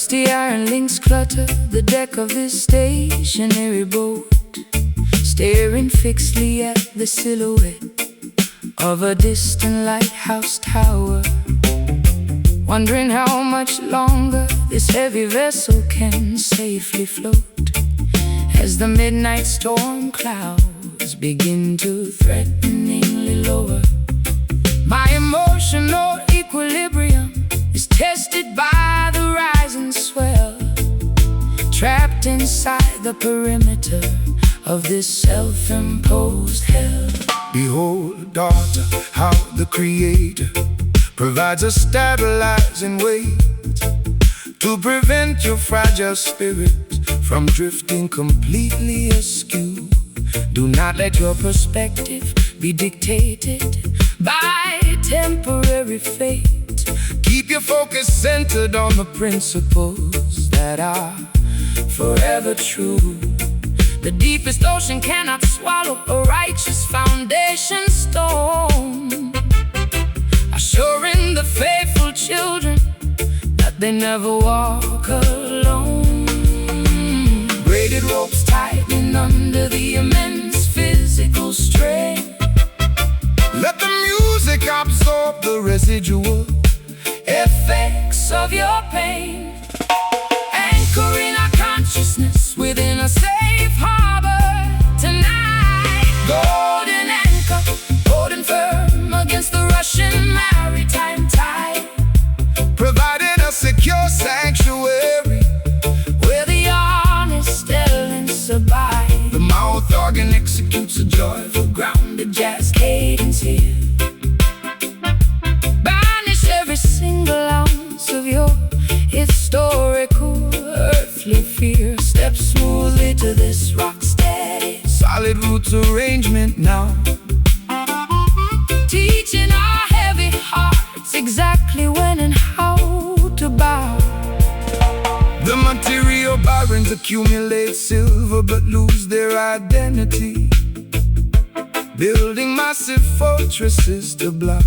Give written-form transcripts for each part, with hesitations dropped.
Rusty iron links clutter the deck of this stationary boat, staring fixedly at the silhouette of a distant lighthouse tower, wondering how much longer this heavy vessel can safely float as the midnight storm clouds begin to threateningly lower. My emotional equilibrium is tested by the rising swell, trapped inside the perimeter of this self-imposed hell. Behold, daughter, how the Creator provides a stabilizing weight to prevent your fragile spirit from drifting completely askew. Do not let your perspective be dictated by temporary fate. Keep your focus centered on the principles that are forever true. The deepest ocean cannot swallow a righteous foundation stone, assuring the faithful children that they never walk alone. Braided ropes tightening under the immense physical strain. Let the music absorb the residual effects of your pain, anchoring our consciousness within a safe harbor tonight. Golden anchor, holding firm against the rushing maritime tide, providing a secure sanctuary where the honest elements abide. The mouth organ executes a joyful, grounded jazz cadence here. Banish every single ounce of your historical earthly fear. Step smoothly to this rock steady, solid roots arrangement now, teaching our heavy hearts exactly when and how to bow. The material barons accumulate silver but lose their identity, building massive fortresses to block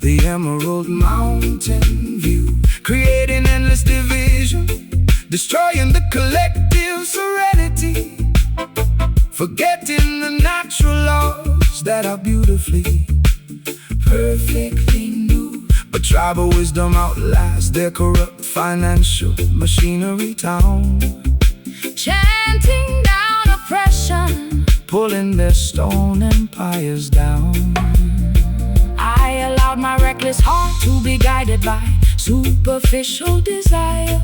the emerald mountain view, creating endless division, destroying the collective serenity, forgetting the natural laws that are beautifully, perfectly new. But tribal wisdom outlasts their corrupt financial machinery town, chanting down oppression, pulling their stone empires down. I allowed my reckless heart to be guided by superficial desire,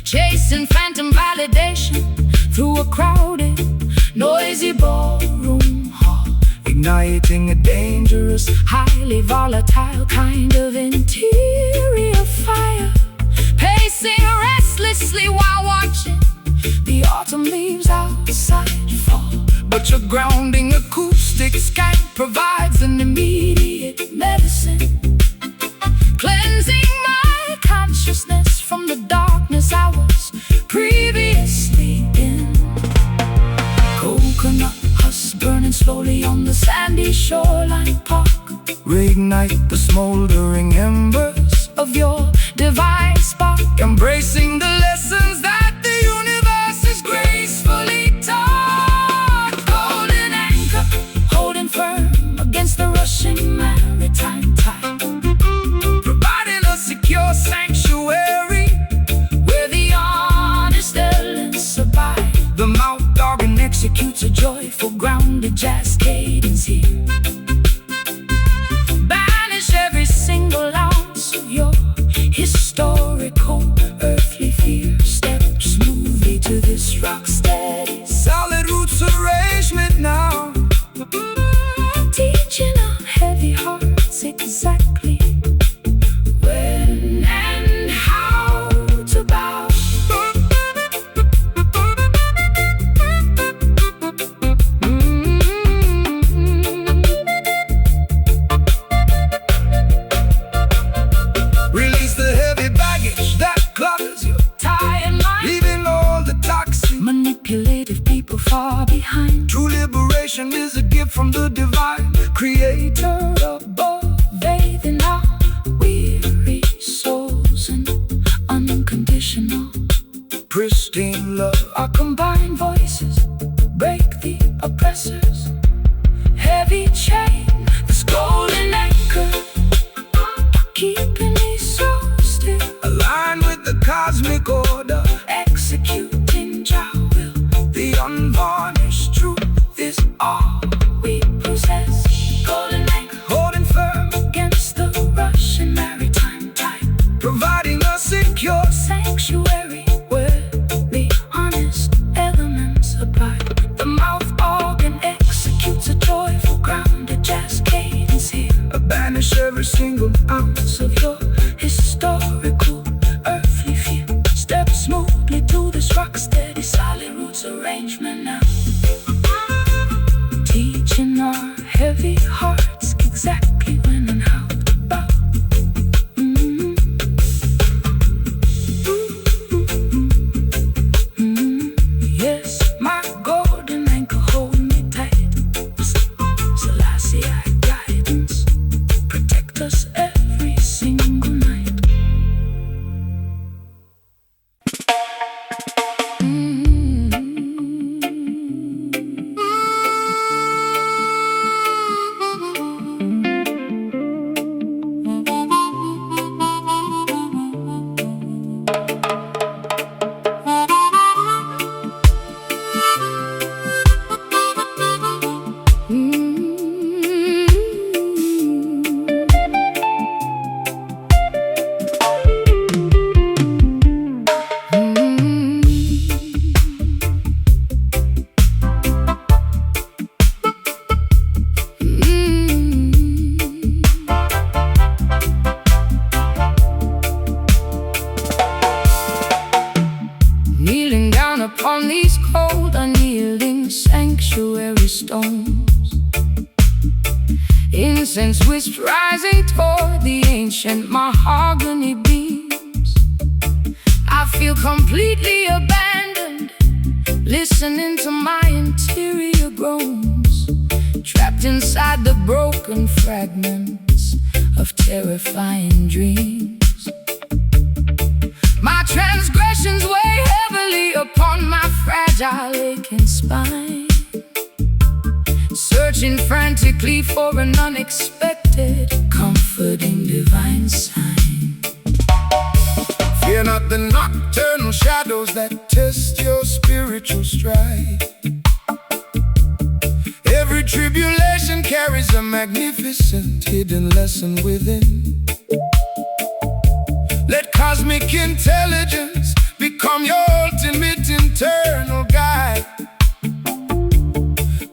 chasing phantom validation through a crowded, noisy ballroom hall, igniting a dangerous, highly volatile kind of interior fire, pacing restlessly while watching the autumn leaves outside fall. But your grounding acoustic scan provides an immediate medicine, cleansing my consciousness from the darkness I was previously in. Coconut husks burning slowly on the sandy shoreline park, reignite the smoldering embers of your divine spark, embracing the lessons that the universe is gracefully taught. Golden anchor, holding firm against the rushing maritime tide, providing a secure sanctuary where the honest elements abide. The mouth organ executes a joyful, grounded jazz cadence here. Banish every single ounce of your historical earthly fear. Step smoothly to this rock steady, solid roots arrangement now, teaching our heavy hearts exactly when and how to bow. Release the heavy baggage that clutters your tie and mind, leaving all the toxic, manipulative people far behind. True liberation is a gift from the divine Creator above, bathing our weary souls in unconditional voices, break the oppressors. Heavy chain, this golden anchor, keeping me so still. Align with the cosmic order, Executing Jah will. the unvarnished truth is all We possess golden anchor, holding firm, against the Russian maritime tide. providing a secure Sanctuary where the honest elements abide. The mouth organ executes a joyful grounded jazz cadence here. banish every single ounce Of your historical earthly fear. Step smoothly to this rock steady solid roots arrangement now. Teaching our heavy hearts exactly when and how to bow. Yes, my golden anchor hold me tight. Selassie guidance, protect us every single night. Kneeling down upon these cold, unyielding sanctuary stones, incense wisps rising toward the ancient mahogany beams. I feel completely abandoned, listening to my interior groans, trapped inside the broken fragments of terrifying dreams. My transgressions weigh heavily upon my fragile aching spine, searching frantically for an unexpected, comforting divine sign. Fear not the nocturnal shadows that test your spiritual stride. Every tribulation carries a magnificent hidden lesson within. Let cosmic intelligence become your ultimate internal guide,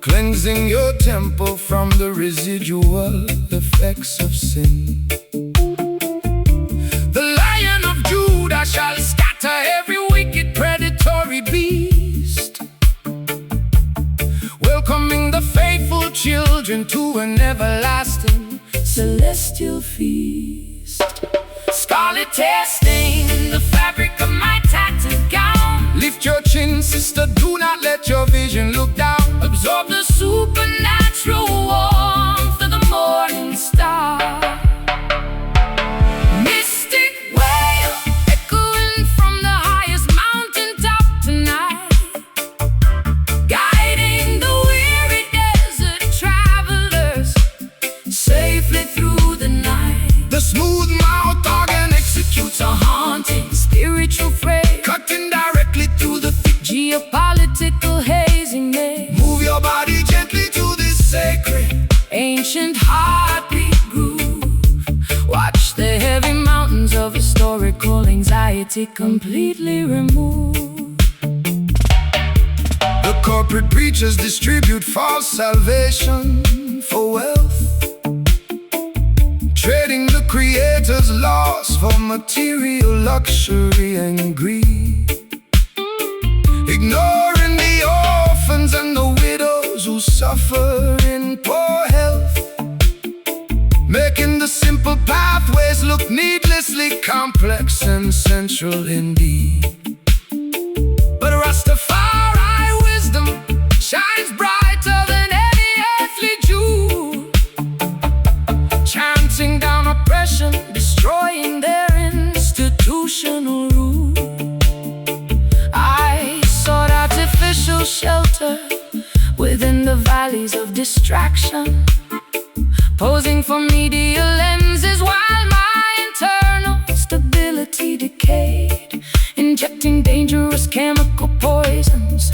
cleansing your temple from the residual effects of sin. The Lion of Judah shall scatter every wicked predatory beast, welcoming the faithful children to an everlasting celestial feast. Scarlet tear stain the fabric of my tattered gown. Lift your chin, sister, do not let your vision look down. Absorb the supernatural warmth of the morning star. Mystic wail echoing from the highest mountaintop tonight, guiding the weary desert travelers safely through the night. The smooth mouth organ Executes a haunting spiritual fray, cutting directly through the thick. geopolitical hazing may Move your body gently to this sacred ancient heartbeat groove. Watch the heavy mountains of historical anxiety completely remove. The corporate preachers distribute false salvation for wealth, trading the Creator's laws for material luxury and greed, ignoring the orphans and the widows who suffer in poor health, making the simple pathways look needlessly complex and central indeed. But Rastafari wisdom shines brighter than any earthly jewel, chanting down oppression, destroying their institutional rule. I sought artificial shelter within the valleys of distraction, posing for media lenses while my internal stability decayed, injecting dangerous chemical poisons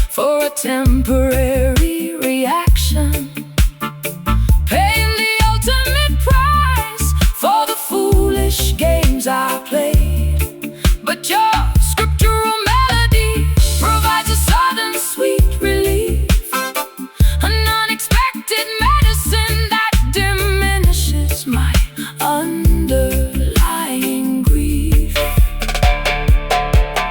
for a temporary reaction, paying the ultimate price for the foolish games I played. But your scriptural melody provides a sudden sweet relief, an unexpected medicine that diminishes my underlying grief.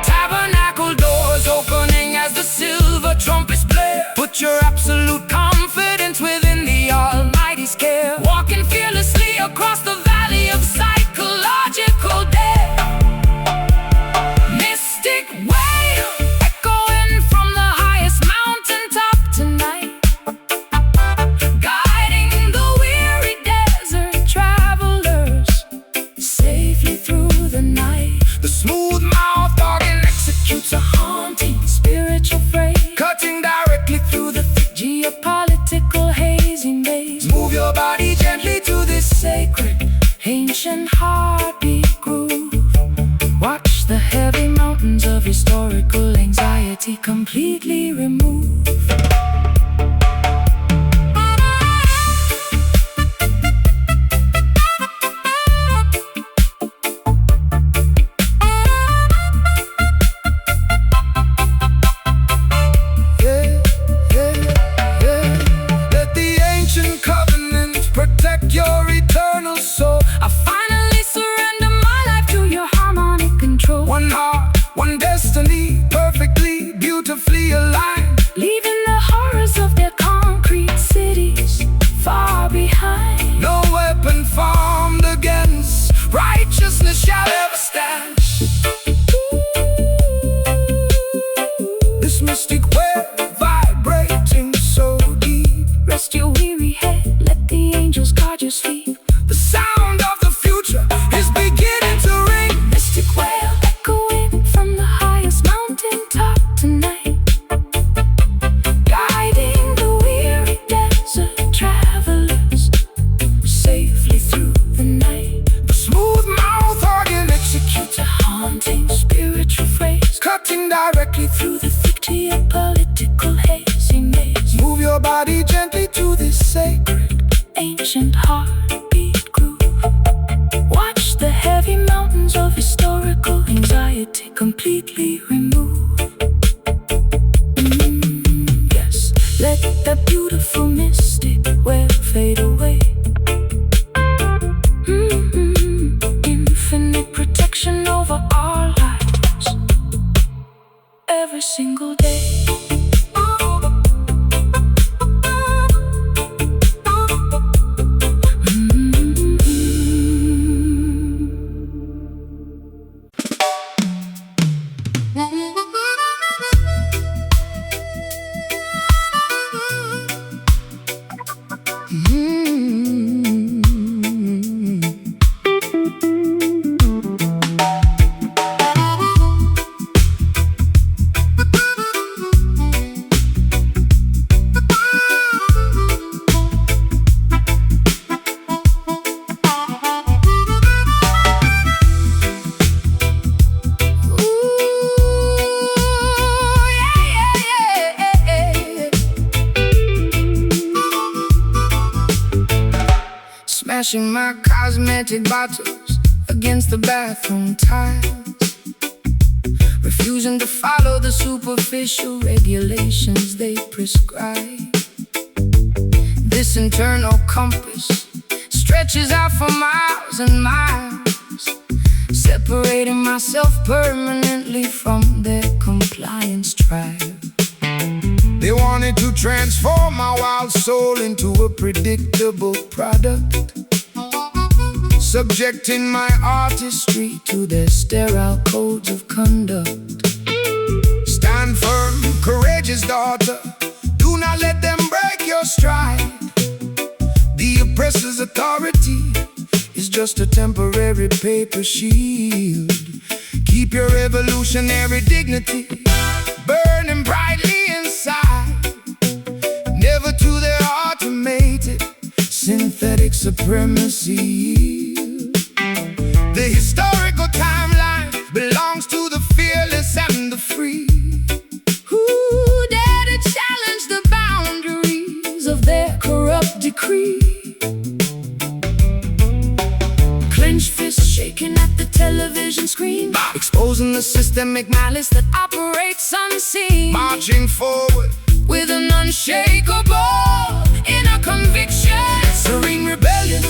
Tabernacle doors opening as the silver trumpets blare. Put your absolute confidence within the Almighty's care, walking fearlessly across the valley of psychological death. Mystic wail echoing from the highest mountaintop tonight, guiding the weary desert travelers safely through the night. The smooth mouth organ executes a haunting spiritual phrase, cutting directly through the thick geopolitical hazy maze. Move your body gently to this sacred ancient heartbeat groove. Watch the heavy mountains of historical anxiety completely remove. Let the ancient covenant protect your eternal soul. I finally surrender my life to your harmonic control. One heart, one destiny, perfectly, beautifully aligned, leaving the horrors of their concrete cities far behind. No weapon formed against righteousness shall ever stand. This mystic wave vibrating so deep, rest your weary head, let the angels guard your sleep. The sound of the future is beginning to ring. Mystic wail echoing from the highest mountaintop tonight, guiding the weary desert travelers safely through the night. The smooth mouth organ executes a haunting spiritual phrase, cutting directly through the thick geopolitical hazy maze. Move your body gently to this sacred ancient heartbeat groove. Watch the heavy mountains of historical anxiety completely remove. Yes, let that beautiful mystic wail fade away. Infinite protection over our lives every single day. Smashing my cosmetic bottles against the bathroom tiles, refusing to follow the superficial regulations they prescribe. This internal compass stretches out for miles and miles, separating myself permanently from their compliance tribe. They wanted to transform my wild soul into a predictable product, subjecting my artistry to their sterile codes of conduct. Stand firm, courageous daughter, do not let them break your stride. The oppressor's authority is just a temporary paper shield. Keep your revolutionary dignity burning brightly inside. supremacy. The historical timeline belongs to the fearless and the free, who dare to challenge the boundaries of their corrupt decree. Clenched fists shaking at the television screen, exposing the systemic malice that operates unseen, marching forward with an unshakable inner conviction. Serene rebellion,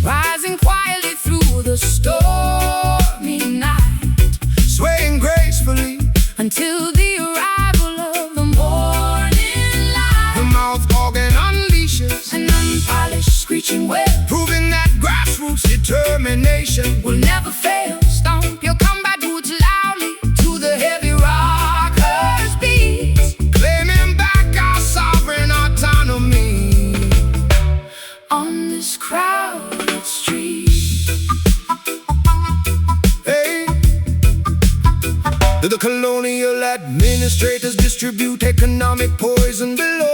rising quietly through the stormy night, swaying gracefully until the arrival of the morning light. The mouth organ unleashes an unpolished screeching wail, proving that grassroots determination will never fail. Stomp your combat boots loudly to the heavy rockers' beats, claiming back our sovereign autonomy on this crowded street. Hey, the colonial administrators distribute economic poison below,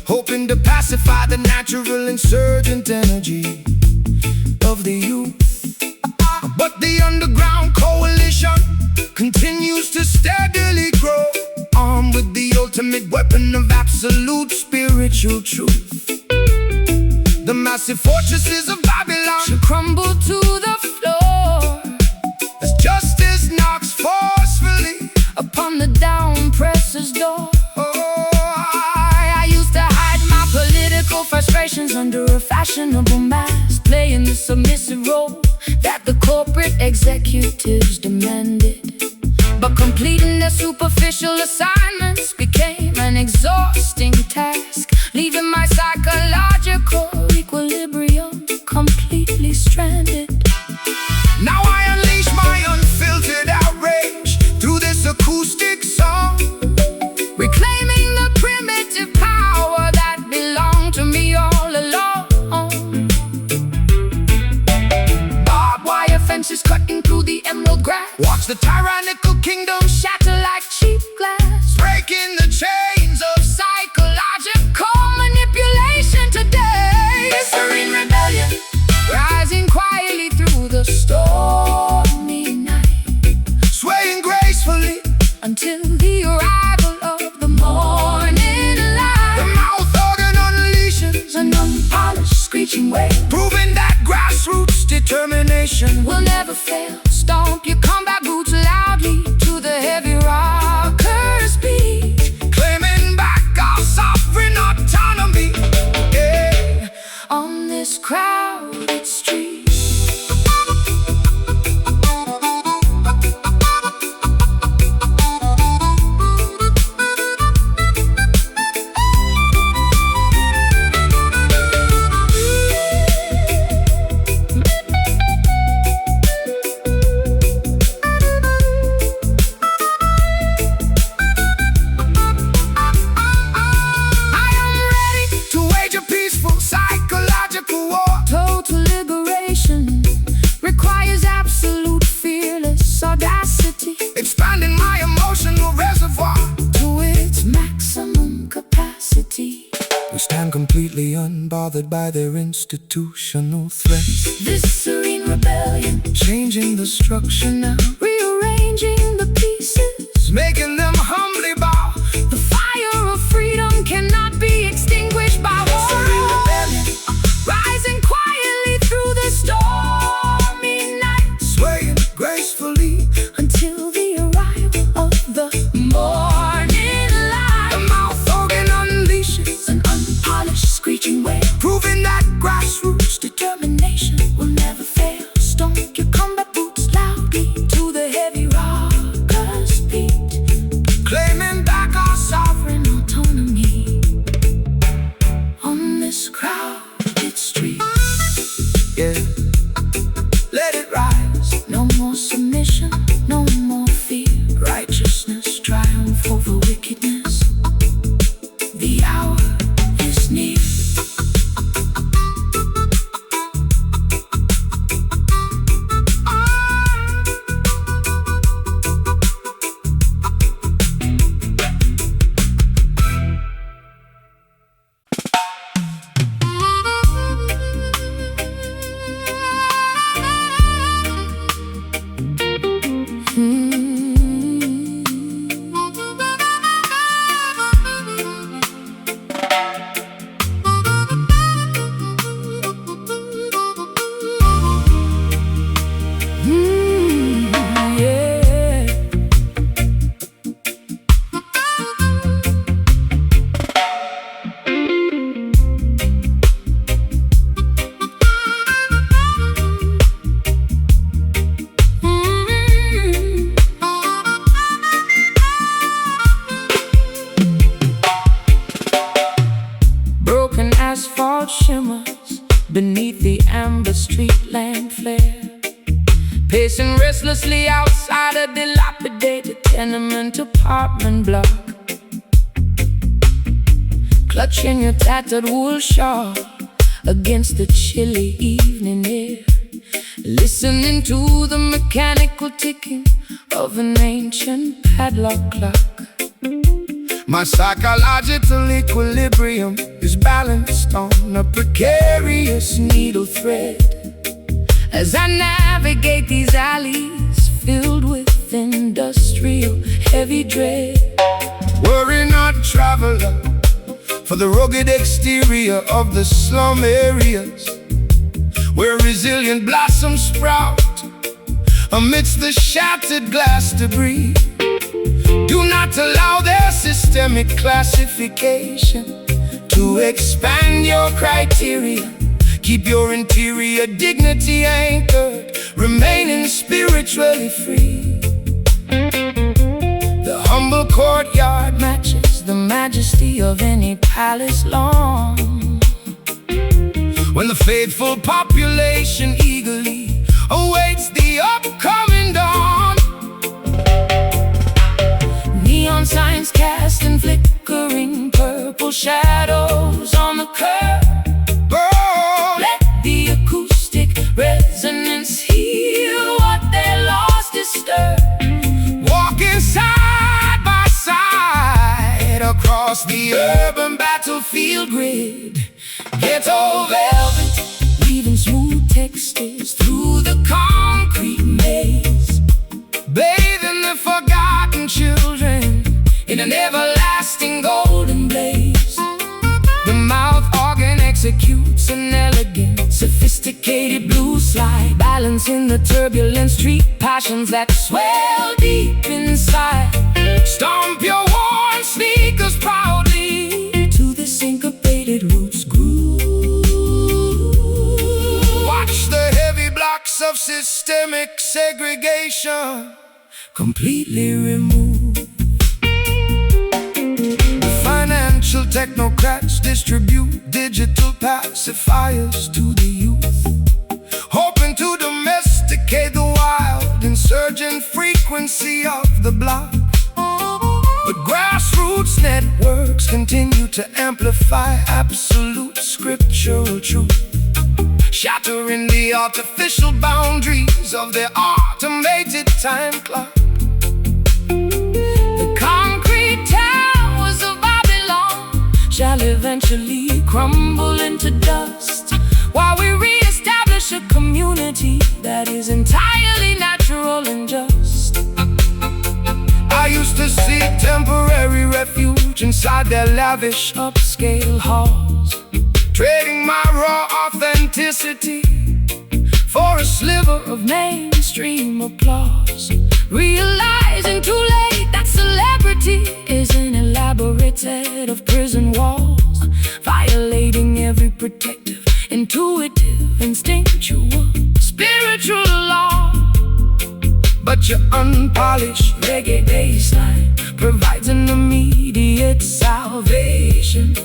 hoping to pacify the natural insurgent energy of the youth. But the underground coalition continues to steadily grow, armed with the ultimate weapon of absolute spiritual truth. The massive fortresses of Babylon should crumble to the floor as justice knocks forcefully upon the down-presser's door. Oh, I used to hide my political frustrations under a fashionable mask, playing the submissive role that the corporate executives demanded. But completing their superficial assignments became an exhausting task, leaving my psychological equilibrium completely stranded. now I unleash my unfiltered outrage through this acoustic song, Reclaiming the primitive power that belonged to me all along. Barbed wire fences cutting through the emerald grass, watch the tyrannical kingdom shatter like cheap glass, breaking the chains of psychological manipulation today. Serene rebellion, rising quietly through the stormy night, swaying gracefully until the arrival of the morning light. the mouth organ unleashes An unpolished screeching wail proving that grassroots determination will never fail. Stomp your combat boots loudly to the heavy rockers' beat, claiming back our sovereign autonomy. Yeah. on this crowded street. Total liberation requires absolute fearless audacity, Expanding my emotional reservoir, to its maximum capacity. we stand completely unbothered by their institutional threats, This serene rebellion, changing the structure now, rearranging the pieces. making them humbly bow. The fire of freedom cannot be extinguished by war. Serene rebellion, Rising quietly through the stormy night, swaying gracefully until the arrival of the morning the light. mouth organ unleashes An unpolished screeching wail, proving that grassroots determination will never fail. Stomp your combat boots loudly to the heavy rockers' beat, claim shimmers beneath the amber street lamp flare, pacing restlessly outside a dilapidated tenement apartment block, clutching your tattered wool shawl against the chilly evening air, listening to the mechanical ticking of an ancient padlock clock. My psychological equilibrium is balanced on a precarious needle thread as I navigate these alleys filled with industrial heavy dread. Worry not, traveler, for the rugged exterior of the slum areas, where resilient blossoms sprout amidst the shattered glass debris. Do not allow their systemic classification to expand your criteria. Keep your interior dignity anchored, remaining spiritually free. The humble courtyard matches the majesty of any palace lawn, when the faithful population eagerly awaits the upcoming dawn. Neon signs casting flickering purple shadows on the curb. Oh, Let the acoustic resonance heal what they lost disturb. walking side by side across the urban battlefield grid. Ghetto velvet, weaving smooth textures through the concrete maze, bathing the forgotten children in an everlasting golden blaze. the mouth organ Executes an elegant, sophisticated blues slide, balancing the turbulent street passions that swell deep inside. Stomp your worn sneakers proudly To the syncopated roots groove. Watch the heavy blocks of systemic segregation Completely removed. Financial technocrats distribute digital pacifiers to the youth, hoping to domesticate the wild insurgent frequency of the block. But grassroots networks continue to amplify absolute scriptural truth, shattering the artificial boundaries of their automated time clock. The concrete towers of Babylon shall eventually crumble into dust, while we re-establish a community that is entirely natural and just. I used to seek temporary refuge inside their lavish Upscale halls, trading my raw authenticity for a sliver of mainstream applause, realizing too late that celebrity is an elaborate set of prison walls, violating every protective, intuitive, instinctual, spiritual law. But your unpolished Reggae baseline provides an immediate salvation,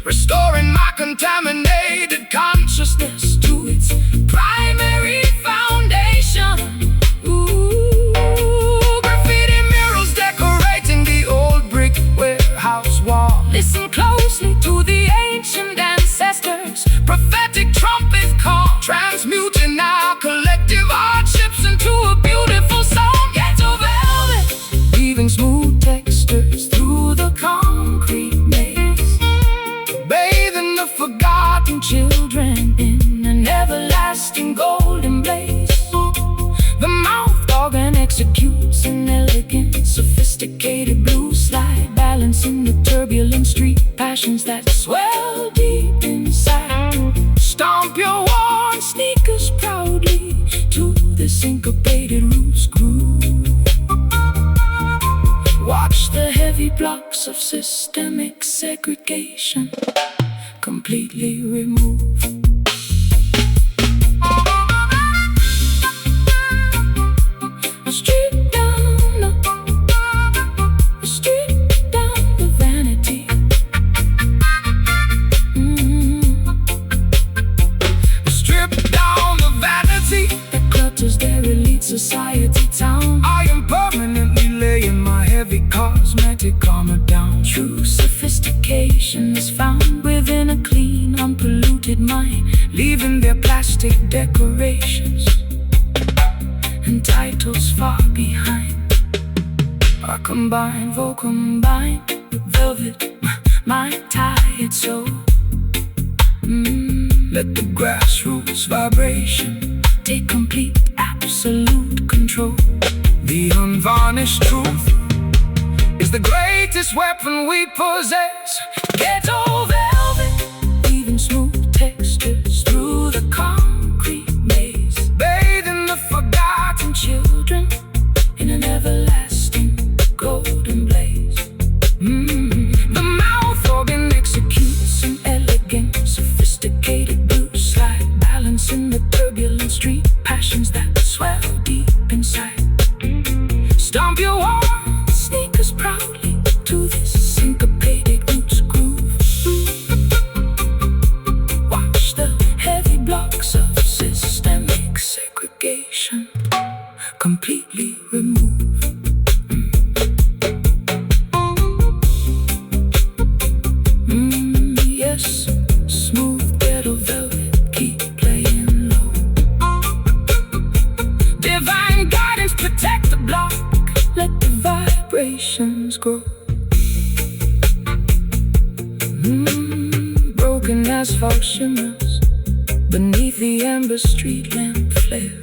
restoring my contaminated consciousness to its primary foundation. Ooh, graffiti murals decorating the old brick warehouse wall. Listen closely to the ancient ancestors' prophetic trumpet call, Transmuting our collective hardships into a beautiful song. Ghetto velvet, Weaving smooth textures through the concrete maze, bathing the forgotten children in an everlasting golden blaze. The mouth Organ executes an elegant, sophisticated blues slide, balancing the turbulent street passions that swell deep inside. stomp your worn Sneakers proudly to the syncopated roots groove. Watch the heavy blocks of systemic segregation completely removed. Strip down the vanity. sophistication is found within a clean, unpolluted mind, leaving their plastic decorations and titles far behind. Our combined vocal combined with velvet, my tired soul. Let the grassroots vibration take complete, absolute control. The unvarnished truth is the greatest weapon we possess. Ghetto velvet, weaving smooth textures through the concrete maze, bathing the forgotten children in an everlasting golden blaze. The mouth organ executes an elegant, sophisticated blues slide, balancing the turbulent street passions that swell deep inside. Stomp your warm sneakers proudly to this syncopated roots groove. Watch the heavy blocks of systemic segregation completely remove. Yes, smooth ghetto velvet, keep playing low. Divine guidance, protect the block, let the vibrations grow. Broken asphalt shimmers beneath the amber street lamp flare,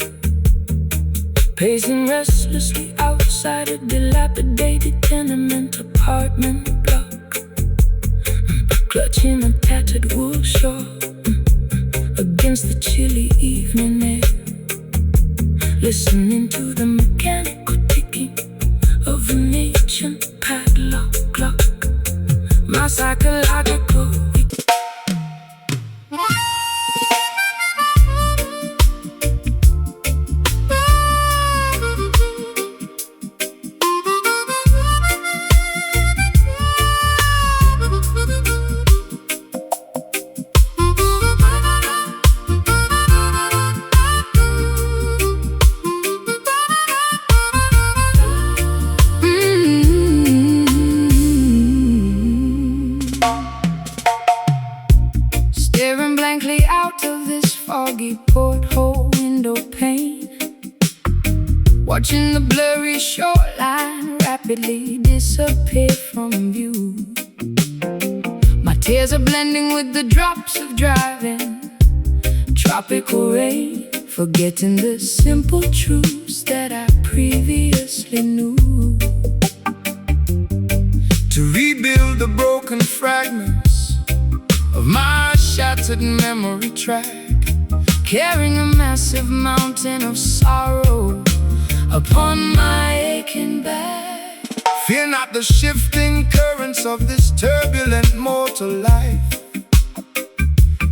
pacing restlessly outside a dilapidated tenement apartment block, clutching a tattered wool shawl against the chilly evening air, listening to the mechanical ticking of an ancient padlock clock. My psychological staring blankly out of this foggy porthole window pane, watching the blurry shoreline rapidly disappear from view. My tears are blending with the drops of driving tropical rain, forgetting the simple truths that I previously knew. To rebuild the broken fragments of my shattered memory track, carrying a massive mountain of sorrow upon my aching back. Fear not the shifting currents of this turbulent mortal life.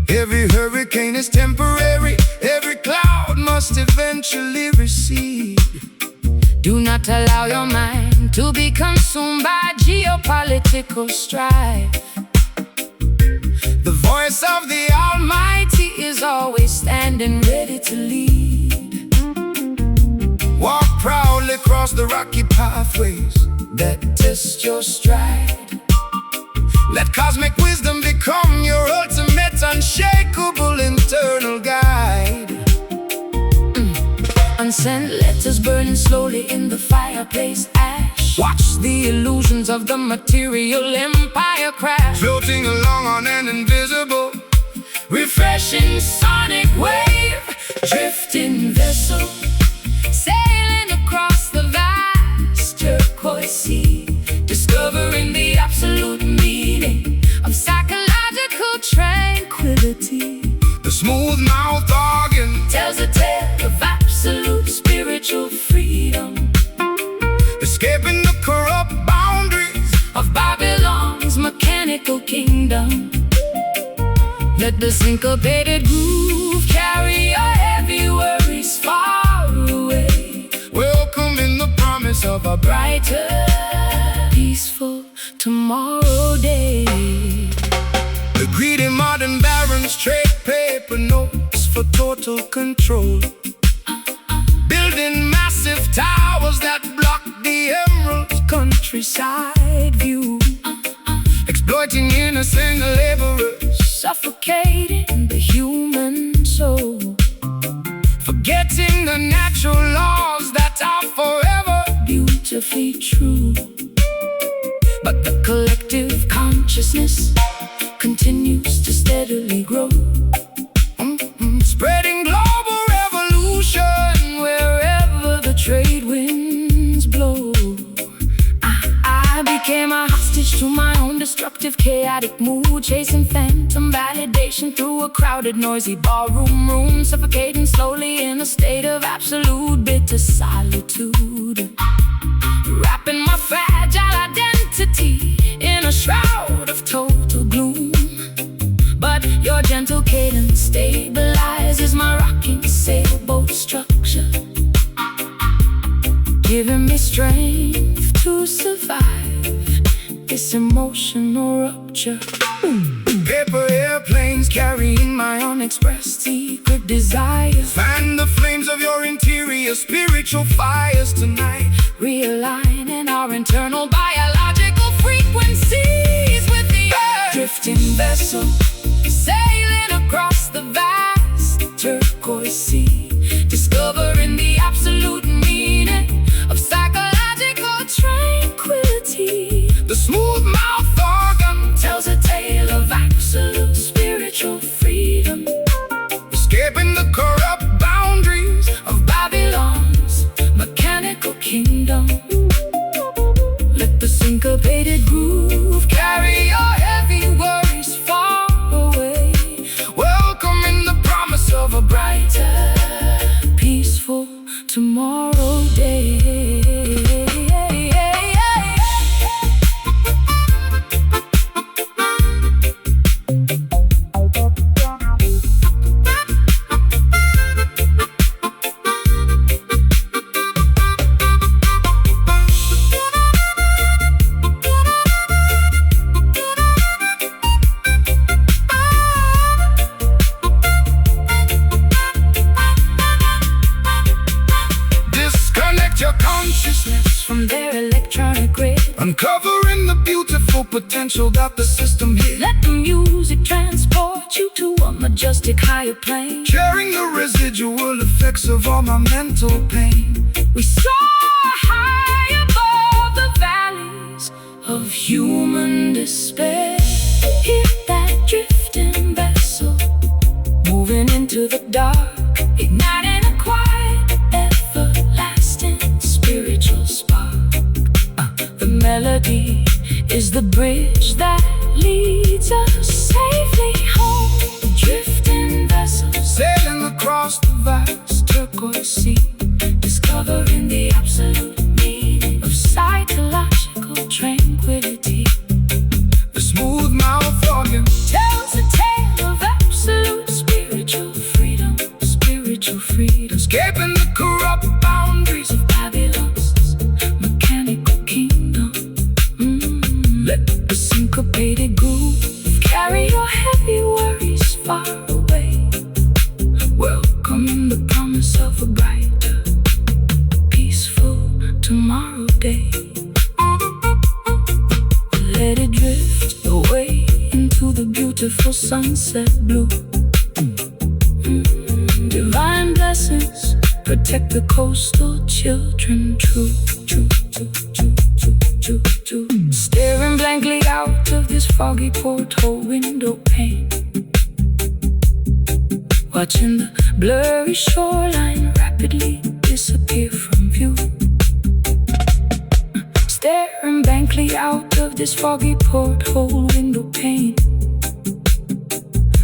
Every hurricane is temporary, every cloud must eventually recede. Do not allow your mind to be consumed by geopolitical strife. The voice of the Almighty is always standing ready to lead. walk proudly across the rocky pathways that test your stride. Let cosmic wisdom become your ultimate, unshakable internal guide. Unsent letters burning slowly in the fireplace ash. Watch the illusions of the material empire crash, Floating along on an invisible, refreshing sonic wave, drifting vessel, sailing across the vast turquoise sea, discovering the absolute meaning of psychological tranquility. the smooth mouth organ Tells a tale of absolute spiritual freedom, escaping the corrupt boundaries of Babylon's mechanical kingdom. Let the syncopated groove carry your heavy worries far away, welcoming the promise of a brighter, peaceful tomorrow day. The greedy modern barons trade paper notes for total control, building massive towers that block the emerald Countryside view, exploiting exploiting innocent laborers, suffocating the human soul, forgetting the natural laws that are forever beautifully true. But the collective consciousness continues to steadily grow, spreading global revolution wherever the trade winds blow. I became a hostage to my own destructive, chaotic mood, chasing phantom validation through a crowded, noisy ballroom room, suffocating slowly in a state of absolute bitter solitude, wrapping my fragile identity in a shroud of total gloom. But your gentle cadence stabilizes my rocking sailboat structure, giving me strength to survive this emotional rupture. Paper airplanes carrying my unexpressed secret desires, fan the flames of your interior spiritual fires tonight, realigning our internal biological frequencies with the earth. drifting vessel Sailing across the vast turquoise sea, discovering the absolute meaning of psychological tranquility. The smooth mouth organ Tells a tale of absolute spiritual freedom, escaping the corrupt boundaries of Babylon's mechanical kingdom. Let the syncopated groove carry your heavy worries far away, welcoming the promise of a brighter, peaceful tomorrow day. From their electronic grid, uncovering the beautiful potential that the system hid. let the music transport you to a majestic higher plane, Sharing the residual effects of all my mental pain. we soar high above the valleys of human despair. Hear that drifting vessel moving into the dark, igniting a quiet, everlasting spiritual spark. The melody is the bridge that leads us safely home. Drifting vessels Sailing across the vast turquoise sea, discovering the absolute meaning of psychological tranquility. the smooth mouth organ Tells a tale of absolute spiritual freedom, escaping the corrupt boundaries of Babylon's mechanical kingdom. Let the syncopated groove carry your heavy worries far away, welcoming the promise of a brighter, peaceful tomorrow day. Let it drift away into the beautiful sunset blue. Divine blessings protect the coastal children true. Staring blankly out of this foggy porthole window pane, watching the blurry shoreline rapidly disappear from view. Staring blankly out of this foggy porthole window pane,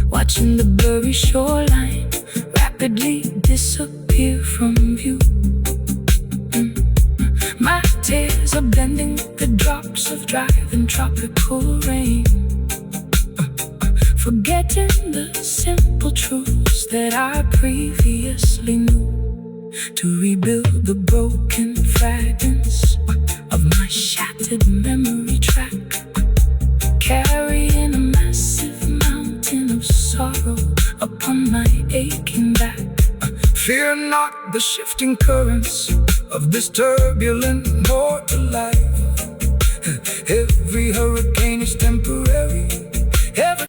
watching the blurry shoreline rapidly disappear from view. My tears are blending with the drops of driving tropical rain, forgetting the simple truths that I previously knew, to rebuild the broken fragments of my shattered memory track, carrying a massive mountain of sorrow upon my aching back. Fear not the shifting currents of this turbulent mortal life, Every hurricane is temporary. Every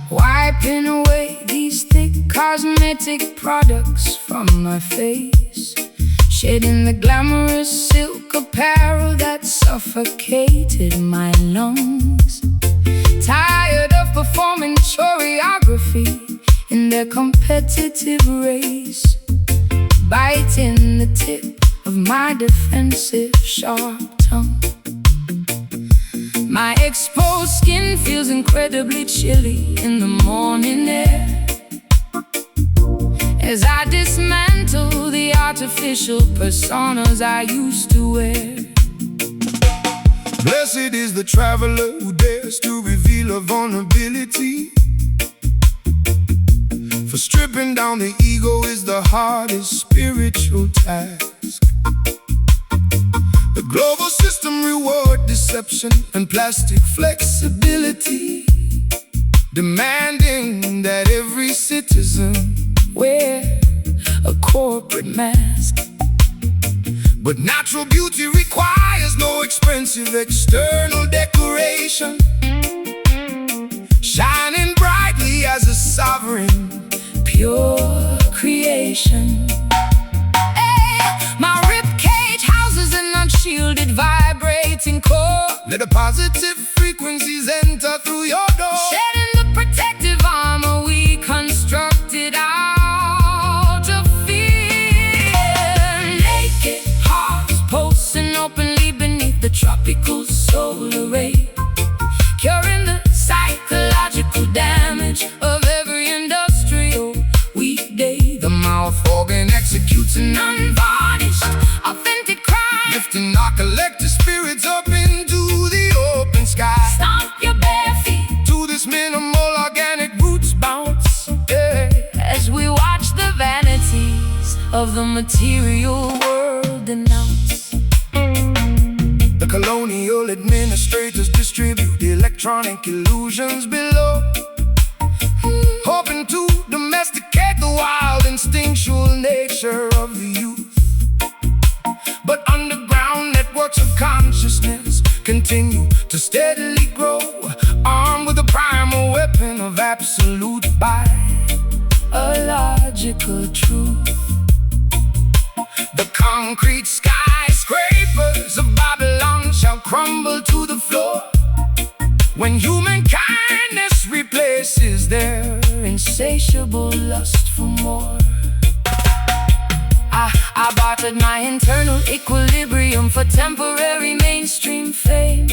Wiping away these thick cosmetic products from my face, shedding the glamorous silk apparel that suffocated my lungs. Tired of performing choreography in their competitive race, biting the tip of my defensive sharp tongue. My exposed skin feels incredibly chilly in the morning air as I dismantle the artificial personas I used to wear. blessed is the traveler who dares to reveal a vulnerability. For stripping down the ego is the hardest spiritual task. The global system reward deception and plastic flexibility, demanding that every citizen Wear a corporate mask, but natural beauty requires no expensive external decoration, shining brightly as a sovereign, pure creation. My ribcage houses an unshielded, vibrating core. let the positive frequencies enter through your door. Shedding the protective armor we constructed out of fear. Naked hearts pulsing openly beneath the tropical solar ray, curing the psychological damage of every industrial weekday. The mouth organ executes an Unvarnished, authentic crime. lifting our collective spirits up into the open sky. Stomp your bare feet To this minimal organic roots bounce, yeah. as we watch the vanities of the material world denounce. The colonial administrators distribute electronic illusions below, hoping to domesticate the wild instinctual nature of the youth. But underground networks of consciousness continue to steadily grow, armed with the primal weapon of absolute Biological truth. The concrete skyscrapers of Babylon shall crumble to the floor when human kindness replaces their Insatiable lust for more. I bartered my internal equilibrium for temporary mainstream fame,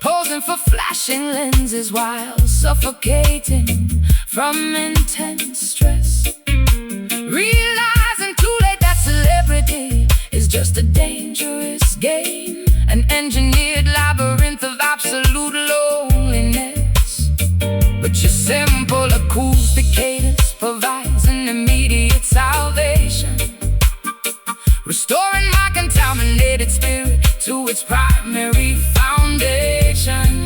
posing for flashing lenses while suffocating from intense stress. Realizing too late that celebrity is just a dangerous game, an engineered labyrinth of absolute loneliness. But your simple acoustic cadence provides an immediate salvation, restoring my contaminated spirit to its primary foundation.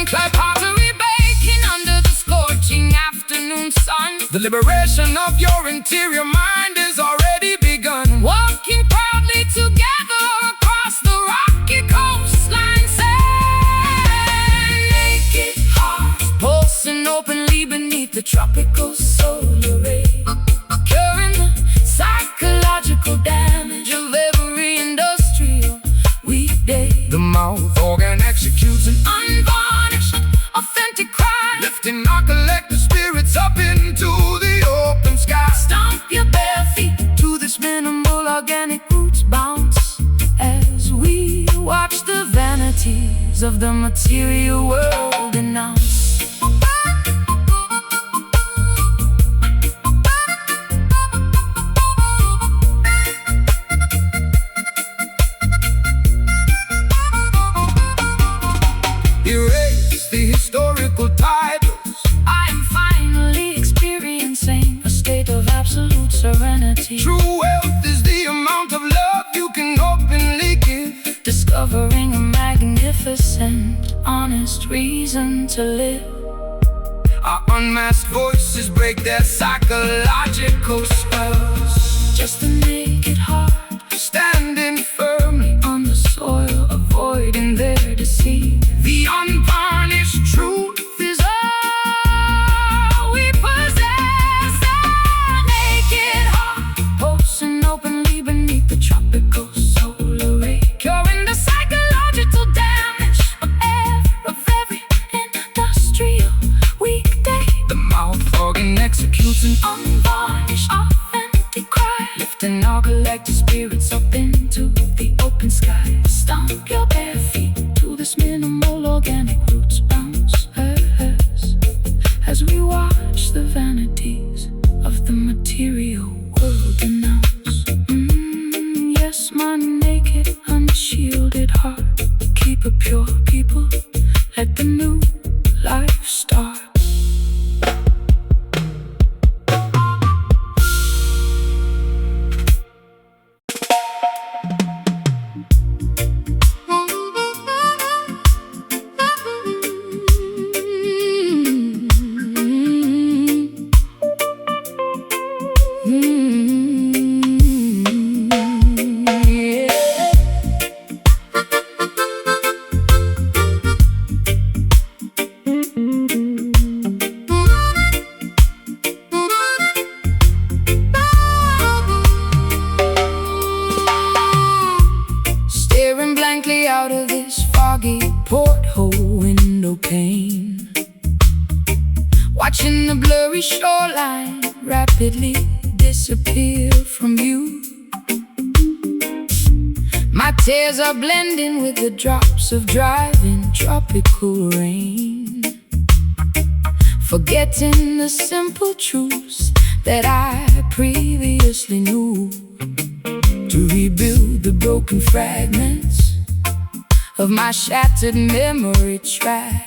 Clay pottery baking under the scorching afternoon sun. The liberation of your interior mind is already begun. Walking proudly together across the rocky coastline sand. Naked hearts pulsing openly beneath the tropical solar ray, curing the psychological damage of every industrial weekday. The mouth organ executes an Unvarnished, authentic crime. lifting our collective spirits up into the open sky. Stomp your bare feet to this minimal organic roots bounce as we watch the vanities of the material world denounce. honest reason to live. Our unmasked voices break their psychological spells, Just to make it hard, standing firmly on the soil, avoiding their deceit. the unvarnished truth Is all we possess. Make it hard, posing openly beneath the tropical solar ray, curing the psychological damage of every industrial weekday. The mouth organ executes an Unvarnished, authentic cry, lifting our collective spirits up into the open sky. Stomp your bare feet to this minimal organic roots bounce as we watch the vanities of the material world denounce. Yes, my naked, unshielded heart, keep it pure, people. Let the new life start. Staring blankly out of this foggy porthole window pane, watching the blurry shoreline rapidly disappear from view. My tears are blending with the drops of driving tropical rain, forgetting the simple truths that I previously knew. To rebuild the broken fragments of my shattered memory track,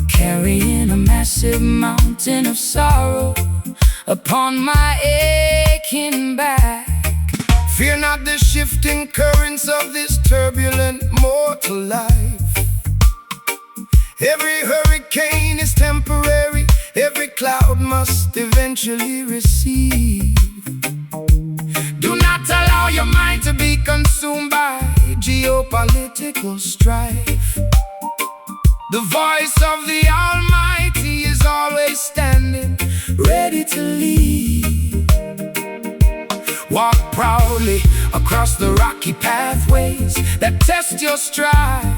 carrying a massive mountain of sorrow upon my aching back. Fear not the shifting currents of this turbulent mortal life. Every hurricane is temporary, every cloud must eventually recede. Do not allow your mind to be consumed by geopolitical strife. The voice of the Almighty is always standing, ready to lead. Walk proudly across the rocky pathways that test your stride.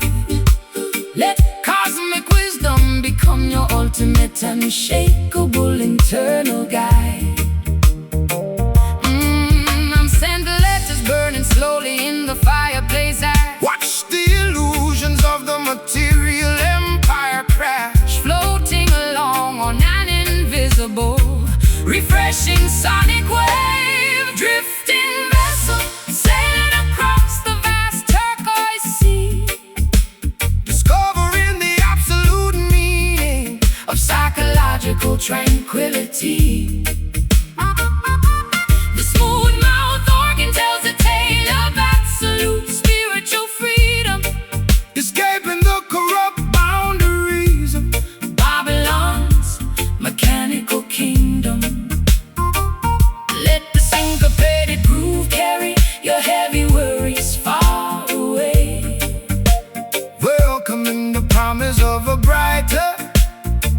Let cosmic wisdom become your ultimate, unshakable internal guide. Send the letters burning slowly in the fireplace. Watch the illusions of the material empire crash, floating along on an invisible, refreshing sonic wave. Drifting vessel sailing across the vast turquoise sea, discovering the absolute meaning of psychological tranquility. The smooth mouth organ tells a tale of absolute spiritual freedom, escaping the corrupt boundaries of Babylon's mechanical kingdom. Let the syncopated groove carry your heavy worries far away, welcoming the promise of a brighter,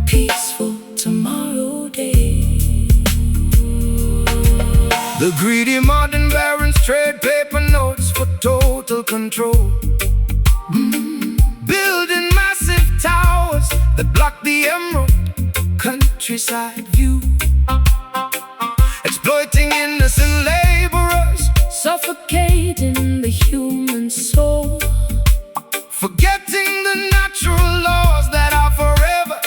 peaceful tomorrow day. The greedy modern barons trade paper notes for total control, building massive towers that block the emerald countryside view, exploiting innocent laborers, suffocating the human soul, forgetting the natural laws that are forever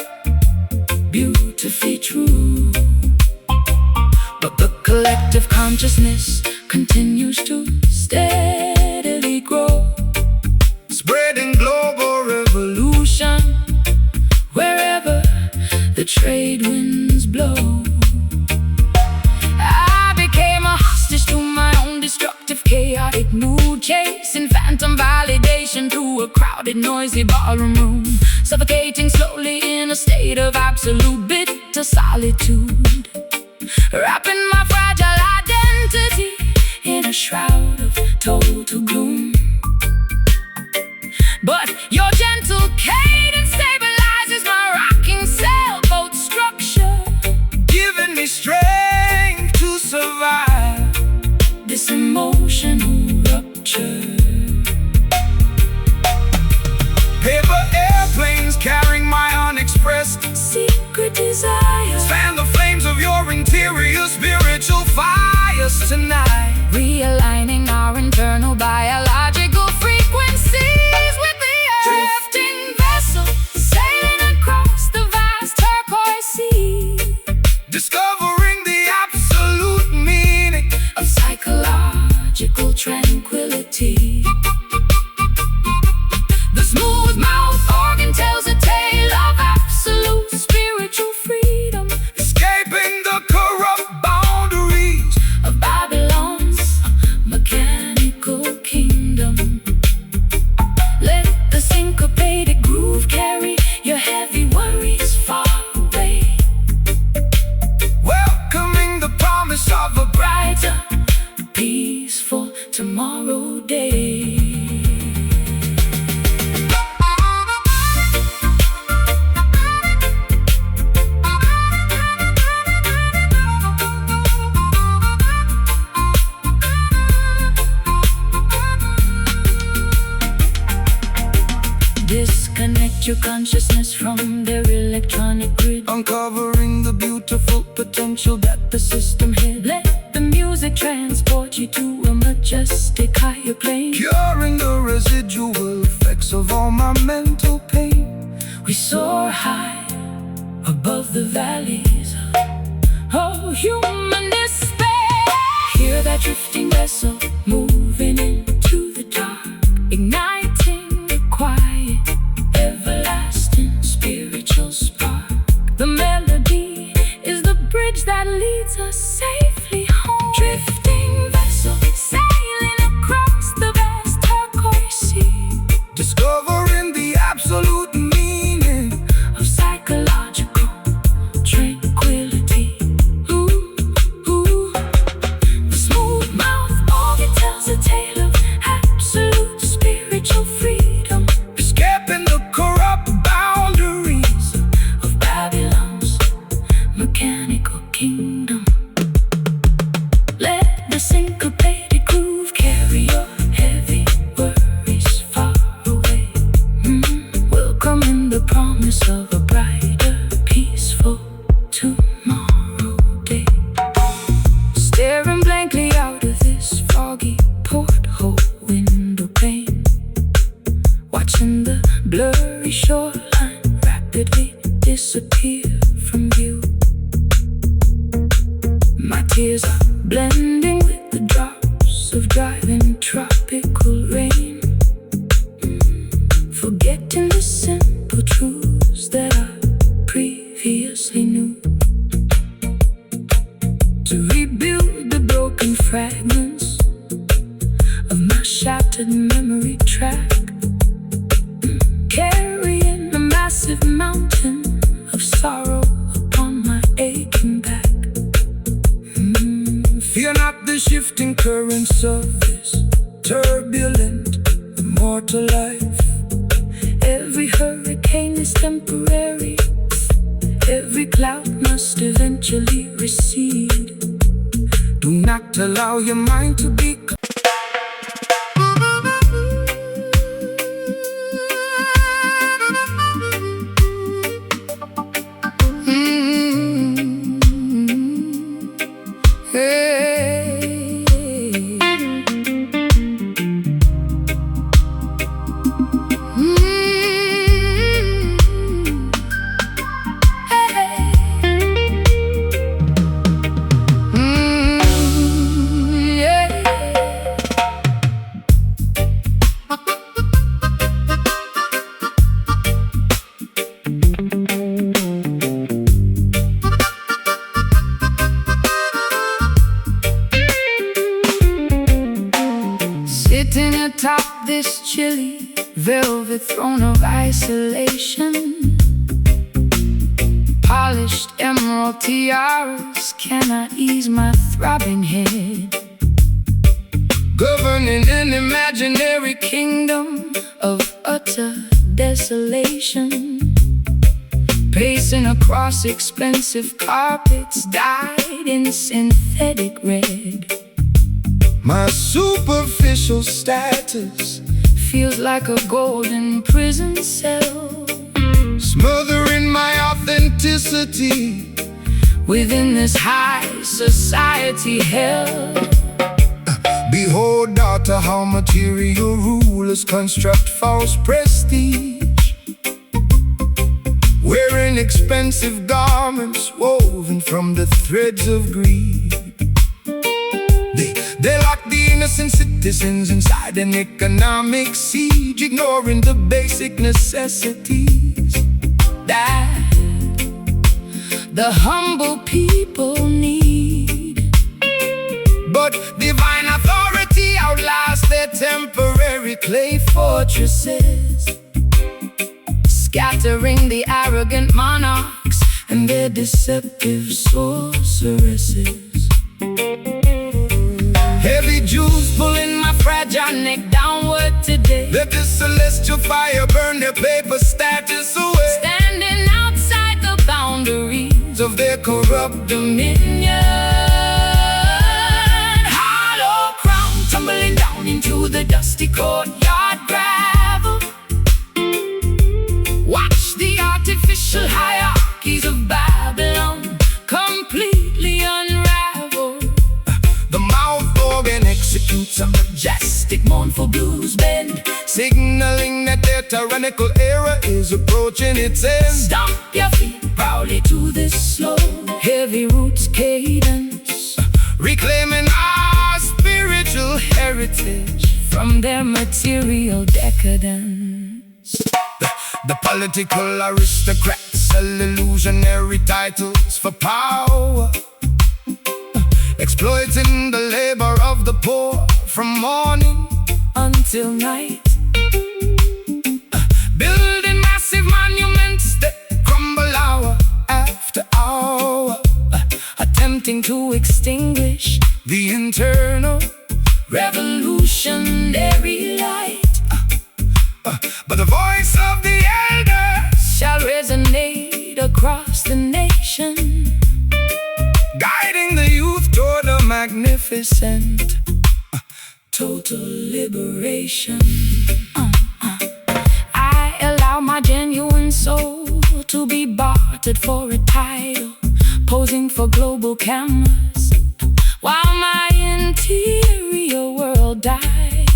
beautifully true. But the collective consciousness continues to steadily grow, spreading global revolution wherever the trade winds blow. I became a hostage to my own destructive, chaotic mood, chasing phantom validation through a crowded, noisy ballroom room. suffocating slowly in a state of absolute bitter solitude, wrapping my fragile identity in a shroud of total gloom. But your gentle cadence stabilizes my rocking sailboat structure, giving me strength to survive this emotional rupture. Paper airplanes carrying my unexpressed secret desires fan the flames of your interior spiritual fires tonight, realigning our internal biological frequencies with the drifting vessel sailing across the vast turquoise sea, discovering the absolute meaning of psychological tranquility. The smooth mouth organ tells a tale of absolute spiritual freedom, escaping the corrupt boundaries of Babylon's mechanical kingdom. Let the syncopated groove carry your heavy worries far away, welcoming the promise of a brighter, peaceful tomorrow day. Disconnect your consciousness from their electronic grid, uncovering the beautiful potential that the system hid. Let the music transport you to a majestic higher plane, curing the residual effects of all my mental pain. We soar high above the valleys of human despair. Hear that drifting vessel moving into the dark, igniting the quiet, everlasting spiritual spark. The melody is the bridge that leads us safely home. Drifting vessel sailing across the vast turquoise sea, Discovering the absolute meaning of psychological tranquility. Ooh, ooh. The smooth mouth organ tells a tale of absolute spiritual freedom, escaping the corrupt boundaries of Babylon's mechanical kingdom. Let the syncopated groove carry your heavy worries far away, welcoming the promise of a brighter, peaceful tomorrow day. Staring blankly out of this foggy porthole window pane, watching the blurry shoreline rapidly disappear from view. My tears are blending with the drops of driving tropical rain, forgetting the simple truths that I previously knew. To rebuild the broken fragments of my shattered memory track, carrying a massive mountain of sorrow upon my aching back. Fear not the shifting currents of this turbulent, immortal life. Every hurricane is temporary, every cloud must eventually recede. Do not allow your mind to be Sitting atop this chilly velvet throne of isolation, tiaras cannot ease my throbbing head, governing an imaginary kingdom of utter desolation, pacing across expensive carpets dyed in synthetic red. My superficial status feels like a golden prison cell, smothering my authenticity within this high society hell. Behold, daughter, how material rulers construct false prestige, wearing expensive garments woven from the threads of greed. They lock the innocent citizens inside an economic siege, ignoring the basic necessities that the humble people need. But divine authority outlasts their temporary clay fortresses, scattering the arrogant monarchs and their deceptive sorceresses. Heavy jewels pulling my Fragile neck downward today, let the celestial fire burn their paper status away, standing outside the boundaries of their corrupt dominion. Hollow crown tumbling down into the dusty courtyard gravel. Watch the artificial hierarchies of Babylon completely unravel. The mouth organ executes a Majestic, mournful blues bend, signaling that their tyrannical era is approaching its end. Stomp your feet proudly to this slow, heavy roots cadence, reclaiming our spiritual heritage from their material decadence. The political aristocrats sell illusionary titles for power, exploiting the labor of the poor from morning until night, building massive monuments that crumble hour after hour, attempting to extinguish the internal revolutionary light. But the voice of the elders shall resonate across the nation, guiding the youth toward a magnificent total liberation. I allow my genuine soul to be bartered for a title, posing for global cameras while my interior world dies,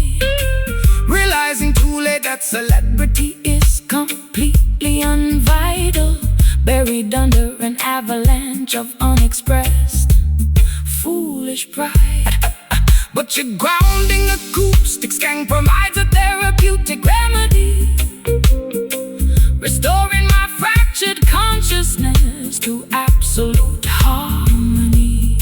realizing too late that celebrity is completely unvital, buried under an avalanche of unexpressed foolish pride. But your grounding acoustic skank provides a therapeutic remedy, restoring my fractured consciousness to absolute harmony.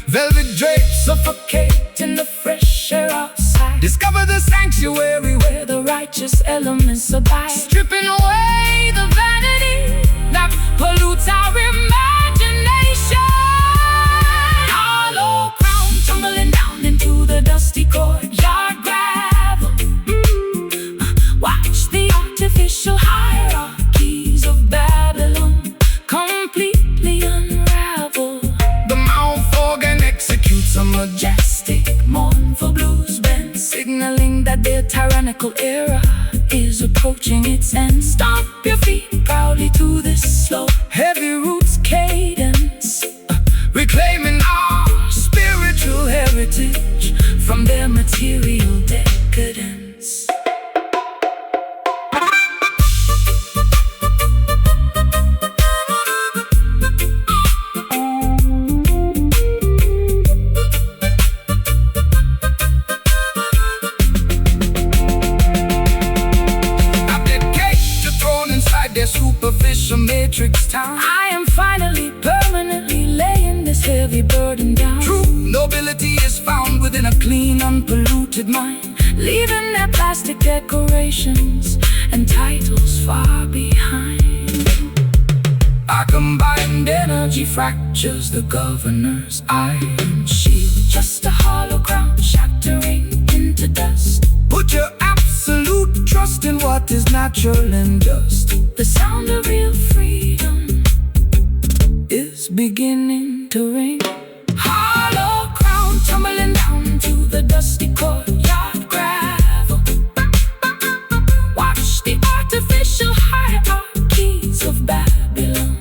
Velvet drapes Suffocate in the fresh air outside, discover the sanctuary where the righteous elements abide, stripping away the vanity that pollutes our imagination. Hollow crown tumbling down into the dusty courtyard gravel. Watch the artificial hierarchies of Babylon completely unravel. The mouth organ executes a Majestic, mournful blues bend, signaling that their tyrannical era is approaching its end. Stomp your feet proudly to this slow, heavy roots cadence, reclaiming our spiritual heritage from their material decadence. Superficial matrix town, I am finally permanently laying this heavy burden down. True nobility is found within a clean, unpolluted mind, leaving their plastic decorations and titles far behind. energy fractures the governor's iron shield. Just a hollow crown shattering into dust. Put your absolute trust in what is natural and just. The sound of real freedom is beginning to ring. Hollow crown tumbling down to the dusty courtyard gravel. Watch the artificial hierarchies of Babylon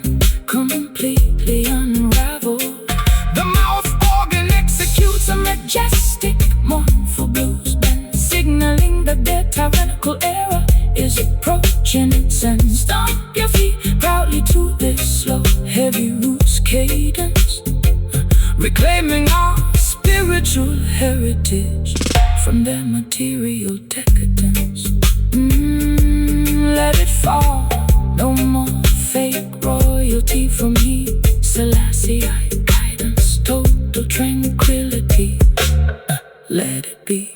completely unravel. The mouth organ executes A majestic, mournful blues band, signaling that their tyrannical era is approaching its end. Stomp your feet proudly to this slow, heavy roots cadence, reclaiming our spiritual heritage from their material decadence. Let it fall, no more fake royalty from me. Selassie guidance, total tranquility. Let it be.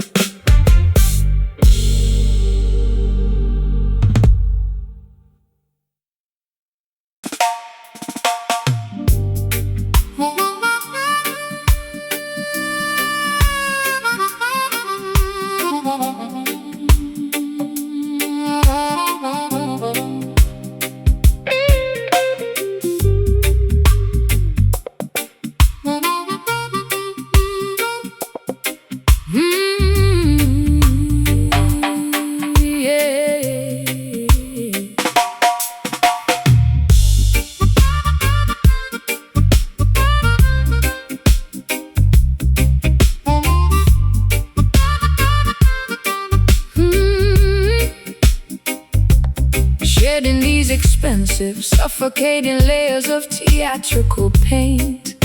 Shedding these expensive, suffocating layers of theatrical paint,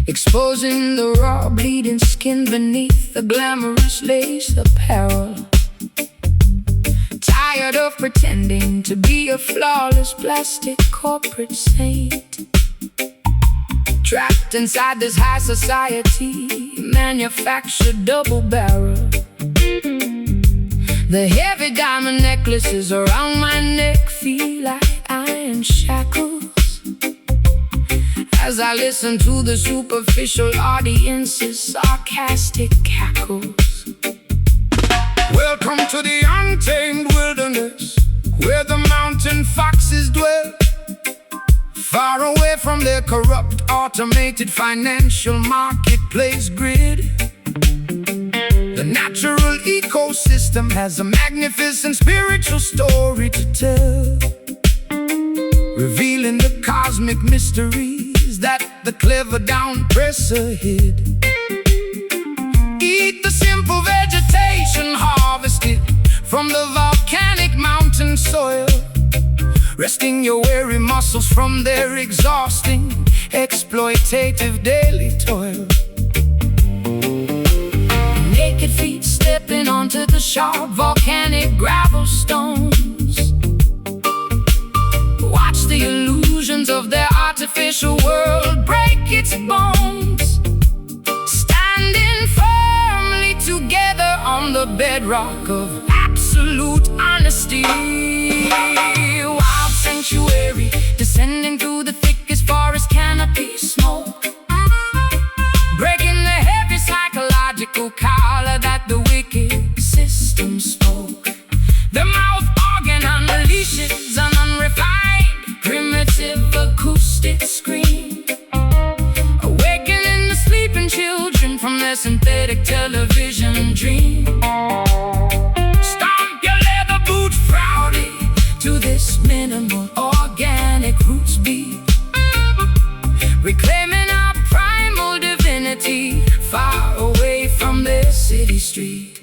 exposing the raw, bleeding skin beneath the glamorous lace apparel. Tired of pretending to be a flawless plastic corporate saint, trapped inside this high society manufactured double barrel. The heavy diamond necklaces around my neck feel like iron shackles as I listen to the superficial audience's sarcastic cackles. Welcome to the untamed wilderness, where the mountain foxes dwell, far away from their corrupt, automated financial marketplace grid. The natural ecosystem has a magnificent spiritual story to tell, revealing the cosmic mysteries that the clever downpresser hid. Eat the simple vegetation harvested from the volcanic mountain soil, resting your weary muscles from their exhausting, exploitative daily toil. Naked feet stepping onto the sharp volcanic gravel stones. Watch the illusions of their artificial world break its bones, standing firmly together on the bedrock of absolute honesty. Wild sanctuary descending through the thickest forest canopy smoke, breaking the heavy psychological collar that the wicked system spoke. The mouth organ unleashes an unrefined, primitive acoustic scream, awakening the sleeping children from their synthetic television dream. Stomp your leather boots proudly to this minimal organic roots beat, reclaiming our primal divinity far away from their city street.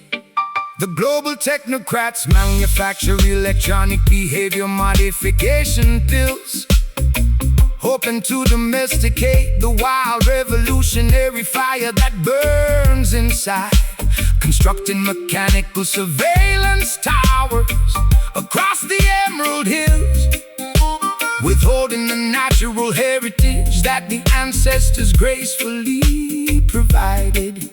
The global technocrats manufacture electronic behavior modification pills, hoping to domesticate the wild revolutionary fire that burns inside, constructing mechanical surveillance towers across the Emerald Hills, withholding the natural heritage that the ancestors gracefully provided.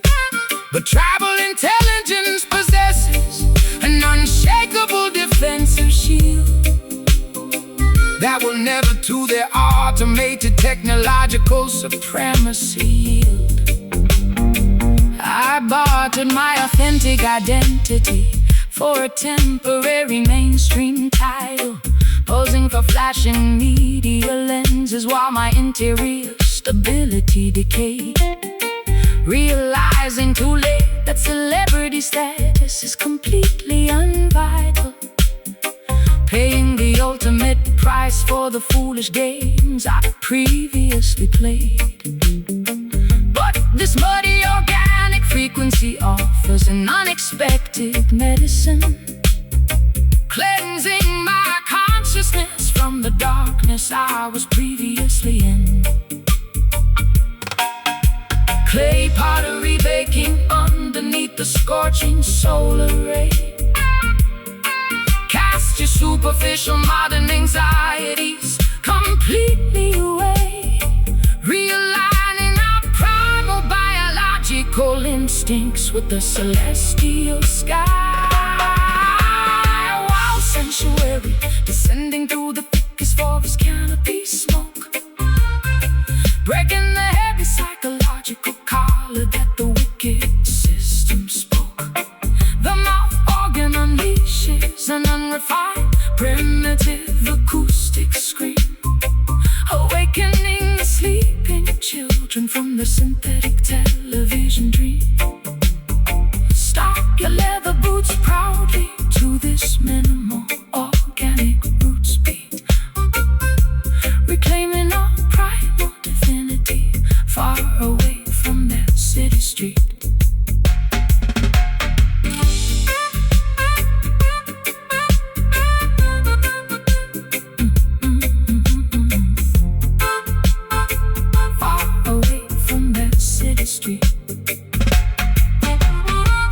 But tribal intelligence possesses an unshakable defensive shield. that will never to their automated technological supremacy yield. I bartered my authentic identity for a temporary mainstream title, posing for flashing media lenses while my interior stability decayed. Realizing too late that celebrity status is completely unvital, paying the ultimate price for the foolish games I previously played. But this muddy organic frequency offers an unexpected medicine, cleansing my consciousness from the darkness I was previously in. Clay pottery baking underneath the scorching solar ray. Cast your superficial modern anxieties completely away, realigning our primal biological instincts with the celestial sky. Wild sanctuary descending through the thickest forest canopy smoke, breaking the heavy psychological collar that the wicked system spoke. The mouth organ unleashes an unrefined, primitive acoustic scream, awakening the sleeping children from the synthetic television dream. Stock your leather boots proudly to this minimal organic roots beat, reclaiming our primal divinity, far away from that city street. Far away from that city street.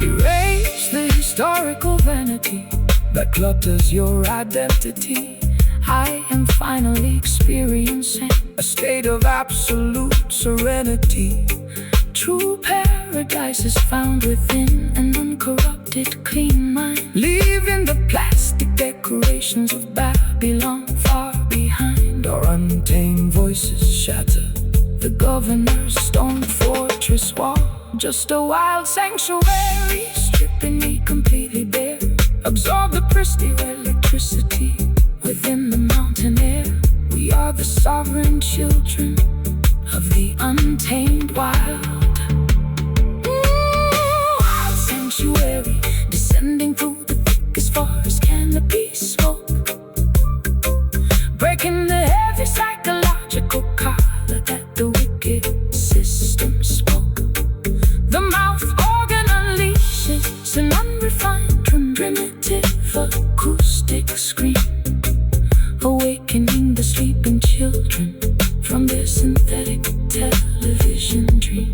Erase the historical vanity that clutters your identity. I am finally experiencing a state of absolute serenity. True paradise is found within an uncorrupted, clean mind, leaving the plastic decorations of Babylon far behind. Our untamed voices shatter the governor's stone fortress wall. Just a wild sanctuary, stripping me completely bare. Absorb the pristine electricity within the mountain air. We are the sovereign children of the untamed wild. Wild sanctuary descending through the thickest forest canopy smoke, breaking the heavy psychological collar that the wicked system spoke. The mouth organ unleashes an unrefined, primitive acoustic scream, awakening the sleeping children from their synthetic television dream.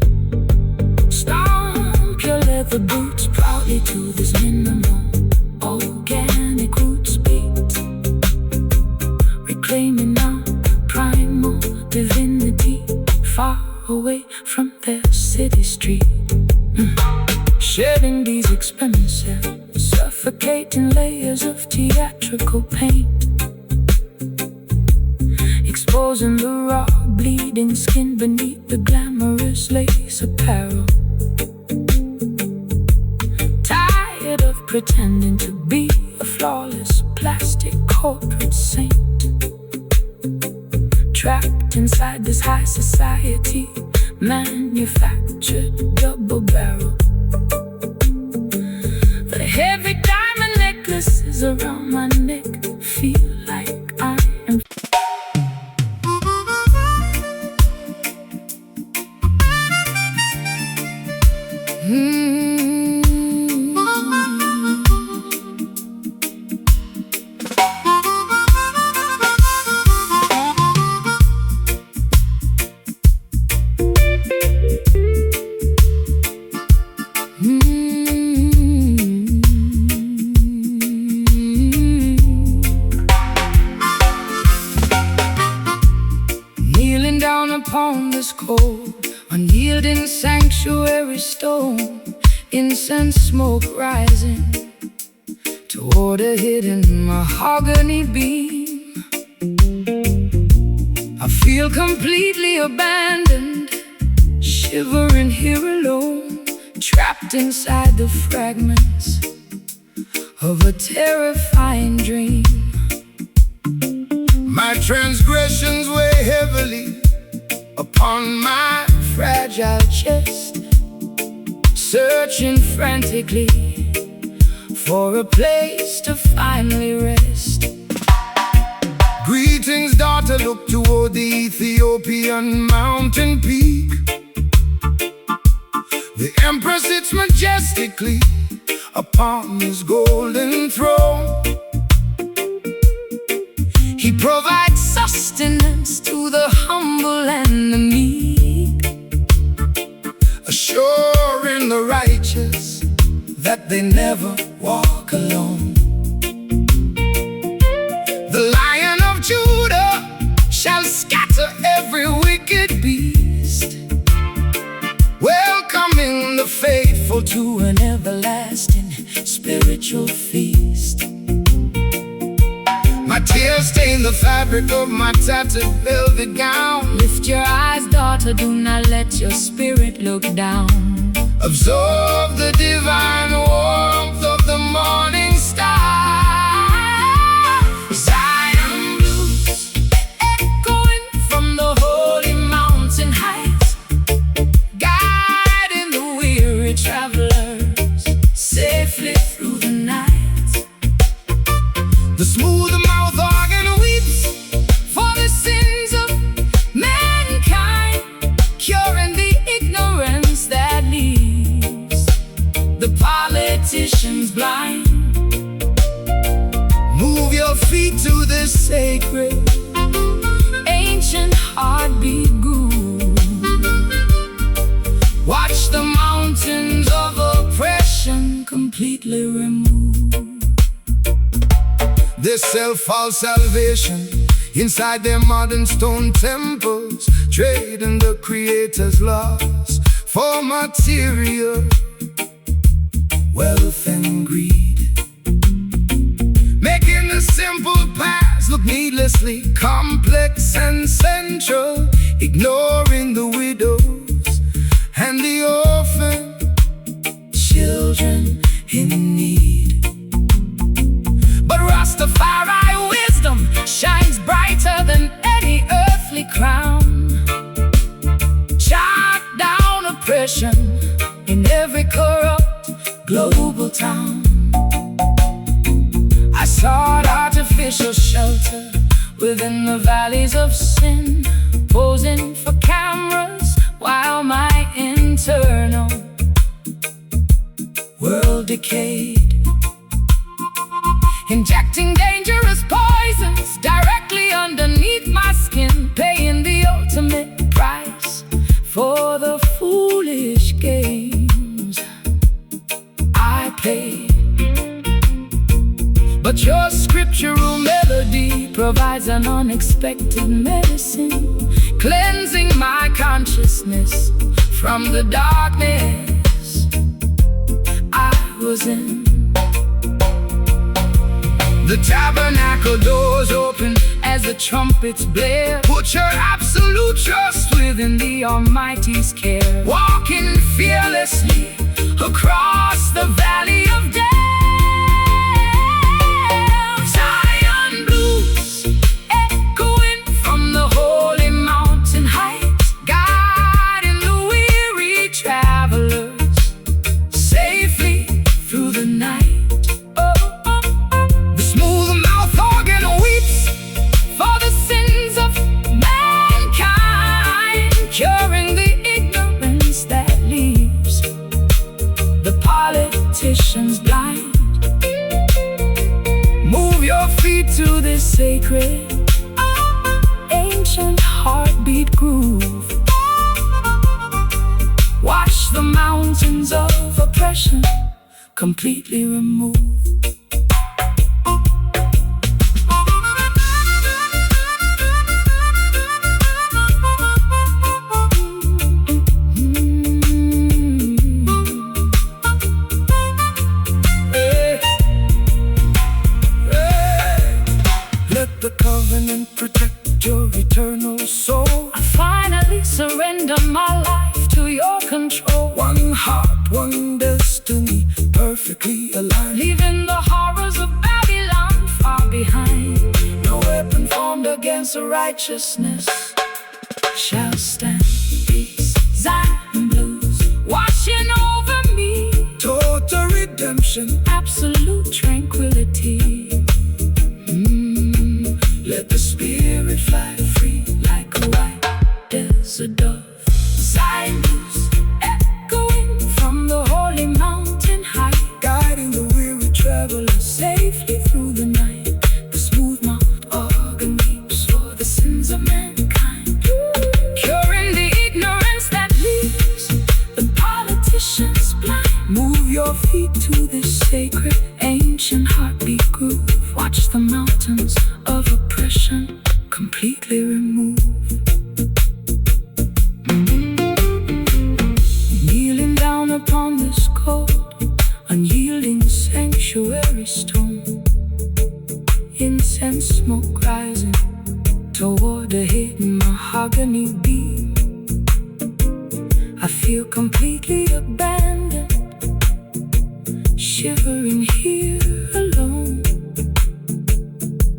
Stomp your leather boots proudly to this minimal organic roots beat, reclaiming our primal divinity, far away from their city street. Shedding these expensive, suffocating layers of theatrical paint, exposing the raw, bleeding skin beneath the glamorous lace apparel. Tired of pretending to be a flawless plastic corporate saint, trapped inside this high society manufactured double barrel. The heavy diamond necklaces around my neck feel like I am. Kneeling down upon this cold, unyielding sanctuary stone, incense smoke rising toward a hidden mahogany beam. feel completely abandoned, shivering here alone, trapped inside the fragments of a terrifying dream. My transgressions weigh heavily upon my Fragile chest, searching frantically for a place to finally rest. Greetings, daughter, look toward the Ethiopian mountain peak. The emperor sits majestically upon his golden throne. He provides sustenance to the humble and the meek, assuring the righteous that they never walk alone. The Lion of Judah shall scatter every wicked beast, welcoming the faithful to an everlasting spiritual feast. My tears stain the fabric of my tattered velvet gown. Lift your eyes, daughter, do not let your spirit look down. Absorb the divine warmth of the morning star. Zion blues, echoing from the holy mountain heights, guiding the weary travelers safely through the night. The smooth mouth organ weeps for the sins of mankind, curing the ignorance that leaves the politicians blind. Move your feet to this Sacred, ancient heartbeat groove. Watch the mountains of oppression completely remove. They sell false salvation inside their modern stone temples, trading the Creator's laws for material wealth and greed, making the simple paths look needlessly complex and central, ignoring the widows and the orphan Children in need. But Rastafari wisdom shines brighter than any earthly crown. Chop down oppression in every corrupt global town. I sought artificial shelter within the valleys of sin, posing for cameras while my internal world decayed, injecting dangerous poisons directly underneath my skin, paying the ultimate price for the foolish games I played. But your scriptural melody provides an unexpected medicine, cleansing my consciousness from the darkness I was in. The tabernacle doors open As the trumpets blare, put your absolute trust within the Almighty's care, walking fearlessly across the valley of death. Zion blues, echoing from the holy mountain heights, guiding the weary travelers safely through the night. The smooth mouth organ weeps For the sins of mankind, curing the ignorance that leaves the politicians blind. Move your feet to this sacred, ancient heartbeat groove. Watch the mountains of oppression completely remove. Let the covenant protect lift your eternal soul. I finally surrender my life to your control. One heart, one destiny, perfectly aligned. Leaving the horrors of Babylon far behind. No weapon formed against righteousness shall stand. Peace, Zion blues, washing over me. Total redemption, absolute tranquility. Let the spirit fly free like a white desert dove. Zion blues, echoing from the holy mountain high, guiding the weary traveler safely through the night. The smooth-mouthed organ weeps for the sins of mankind, curing the ignorance that leaves the politicians blind. Move your feet to this sacred, ancient heartbeat groove. Watch the mountains of oppression completely remove. Kneeling down upon this cold, unyielding sanctuary stone. Incense smoke rising toward a hidden mahogany beam. I feel completely abandoned, shivering here alone,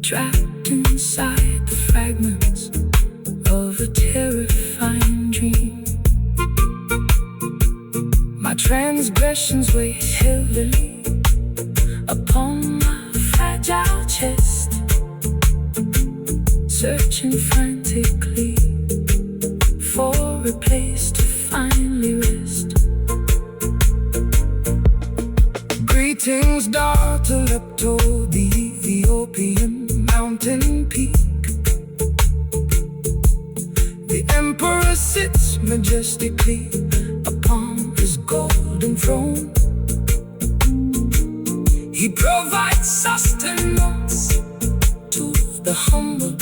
trapped inside the fragments of a terrifying dream. My transgressions weigh heavily upon my fragile chest, searching frantically for a place to finally rest. Greetings, daughter, up to the Ethiopian mountain peak. The emperor sits majestically upon his golden throne. He provides sustenance to the humble.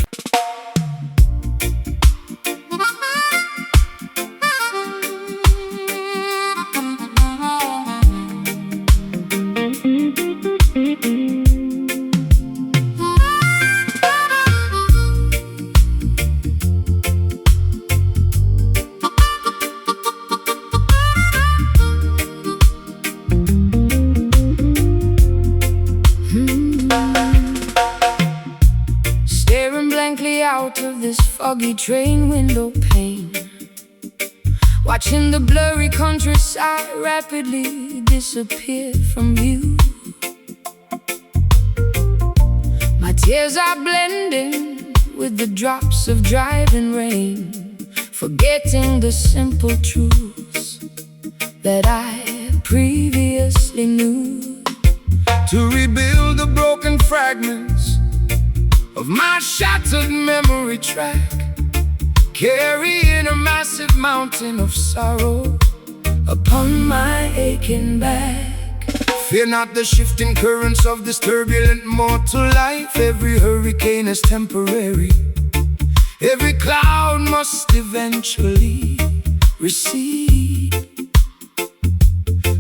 Staring blankly out of this foggy train window pane, watching the blurry countryside rapidly disappear from view. My tears are blending with the drops of driving rain, forgetting the simple truths that I previously knew. To rebuild the broken fragments of my shattered memory track, carrying a massive mountain of sorrow upon my aching back. Fear not the shifting currents of this turbulent mortal life. Every hurricane is temporary, every cloud must eventually recede.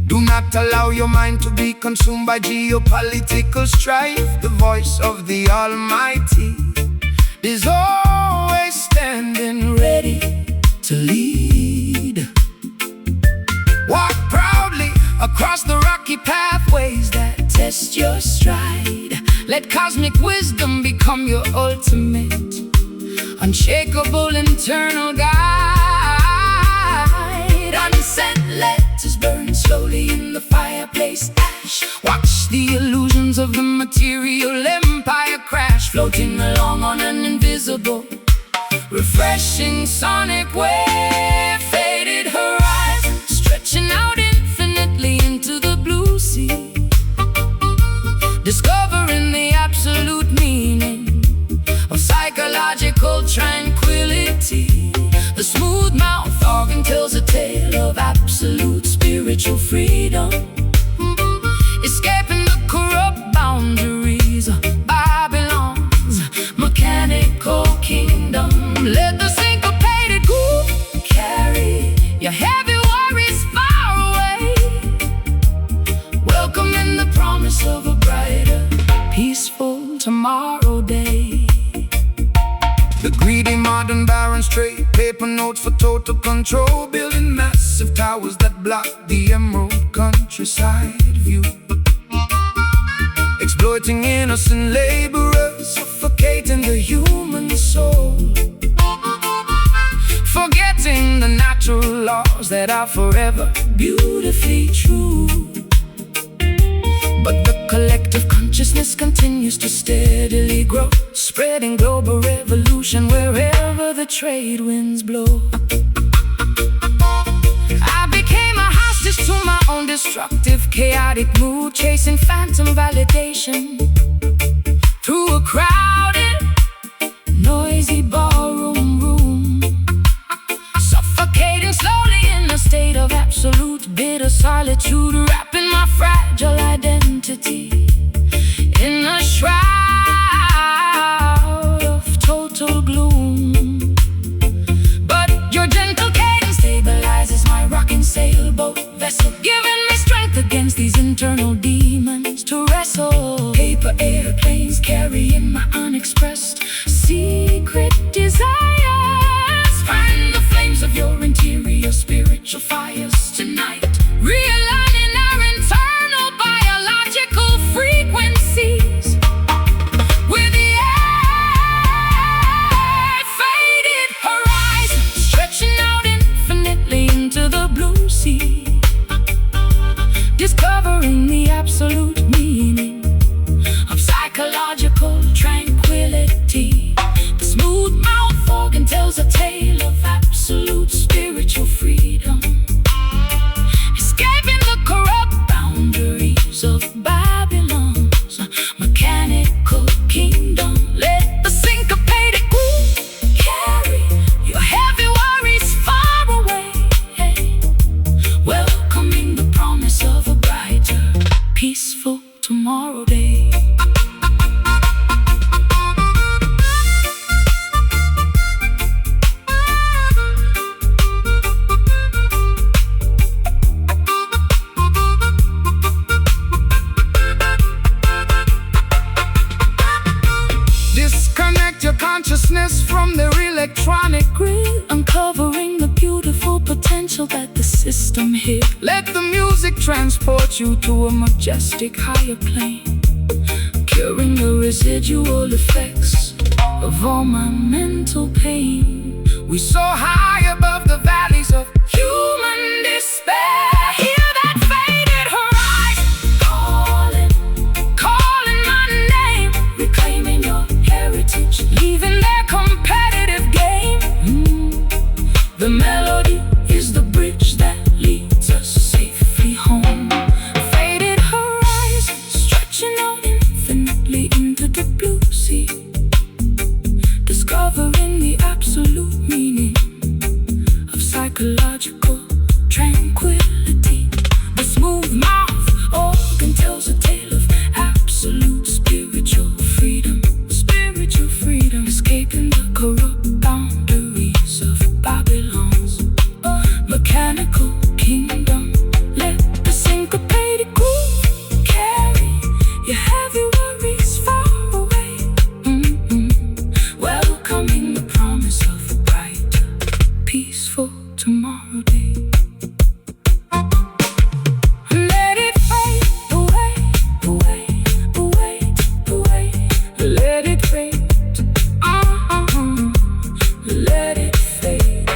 Do not allow your mind to be consumed by geopolitical strife. The voice of the Almighty is always standing ready to lead. Walk proudly across the rocky pathways that test your stride. Let cosmic wisdom become your ultimate, unshakable internal guide. Unsent letters burn slowly in the fireplace ash. Watch the illusions of the material empire crash, floating along on an invisible, refreshing sonic wave. Faded horizon stretching out infinitely into the blue sea, discovering the absolute meaning of psychological tranquility. The smooth-mouthed organ tells a tale of absolute spiritual freedom, escaping the corrupt boundaries of Babylon's mechanical kingdom. Let the syncopated groove carry your heavy worries far away, welcoming the promise of a brighter, peaceful tomorrow day. The Greedy modern barons trade paper notes for total control, building massive towers that block the emerald countryside view. Exploiting innocent laborers, suffocating the human soul. Forgetting the natural laws that are forever beautifully true. But the collective consciousness continues to steadily grow, spreading global revolution wherever the trade winds blow. I became a hostage to my own destructive, chaotic mood, chasing phantom validation through a crowded, noisy ballroom room, suffocating slowly in a state of absolute bitter solitude, wrapping my fragile identity in a shroud of total gloom. But your gentle cadence stabilizes my rocking sailboat vessel, giving me strength against these internal demons to wrestle. Paper airplanes carrying my unexpressed secret desires. Fan the flames of your interior spiritual fires tonight, realigning our internal biological frequencies with the air-faded horizon, stretching out infinitely into the blue sea, discovering the absolute meaning of psychological tranquility. The smooth mouth organ tells a tale of absolute spiritual freedom, escaping the corrupt boundaries of Babylon's mechanical kingdom. Let the syncopated groove carry your heavy worries far away, welcoming the promise of a brighter, peaceful tomorrow day. Disconnect your consciousness from their electronic grid, uncovering the beautiful potential that the system hid. Let the music transport you to a majestic higher plane, curing the residual effects of all my mental pain. We soar high above the valleys of human despair. Hear that faded horizon calling my name, reclaiming your heritage, leaving their competitive game. The melody is the bridge that leads us safely home. Faded horizon, stretching out infinitely into the blue sea, discovering the absolute meaning of psychological tranquility. The smooth mouth organ tells a tale of absolute spiritual freedom, escaping the corrupt boundaries of Babylon's mechanical kingdom. Let the syncopated groove carry your heavy worries far away, welcoming the promise of a brighter, peaceful tomorrow day. Let it fade away, away, away, away. Let it fade. Let it fade.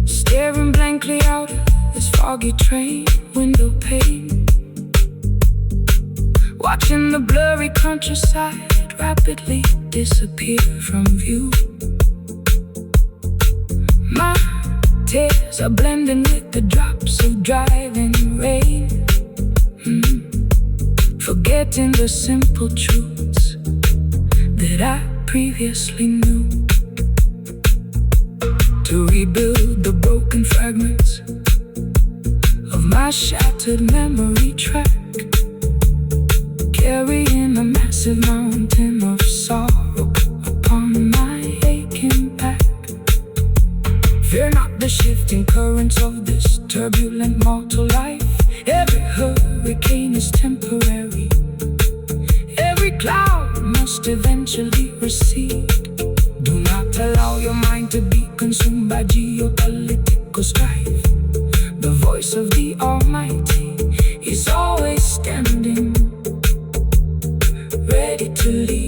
Staring blankly out of this foggy train window pane, watching the blurry countryside rapidly disappear from view. My tears are blending with the drops of driving rain, forgetting the simple truths that I previously knew. To rebuild the broken fragments of my shattered memory track, carrying a massive mountain of sorrow upon my aching back. Fear not the shifting currents of this turbulent mortal life. Every hurricane is temporary, every cloud must eventually recede. to lead.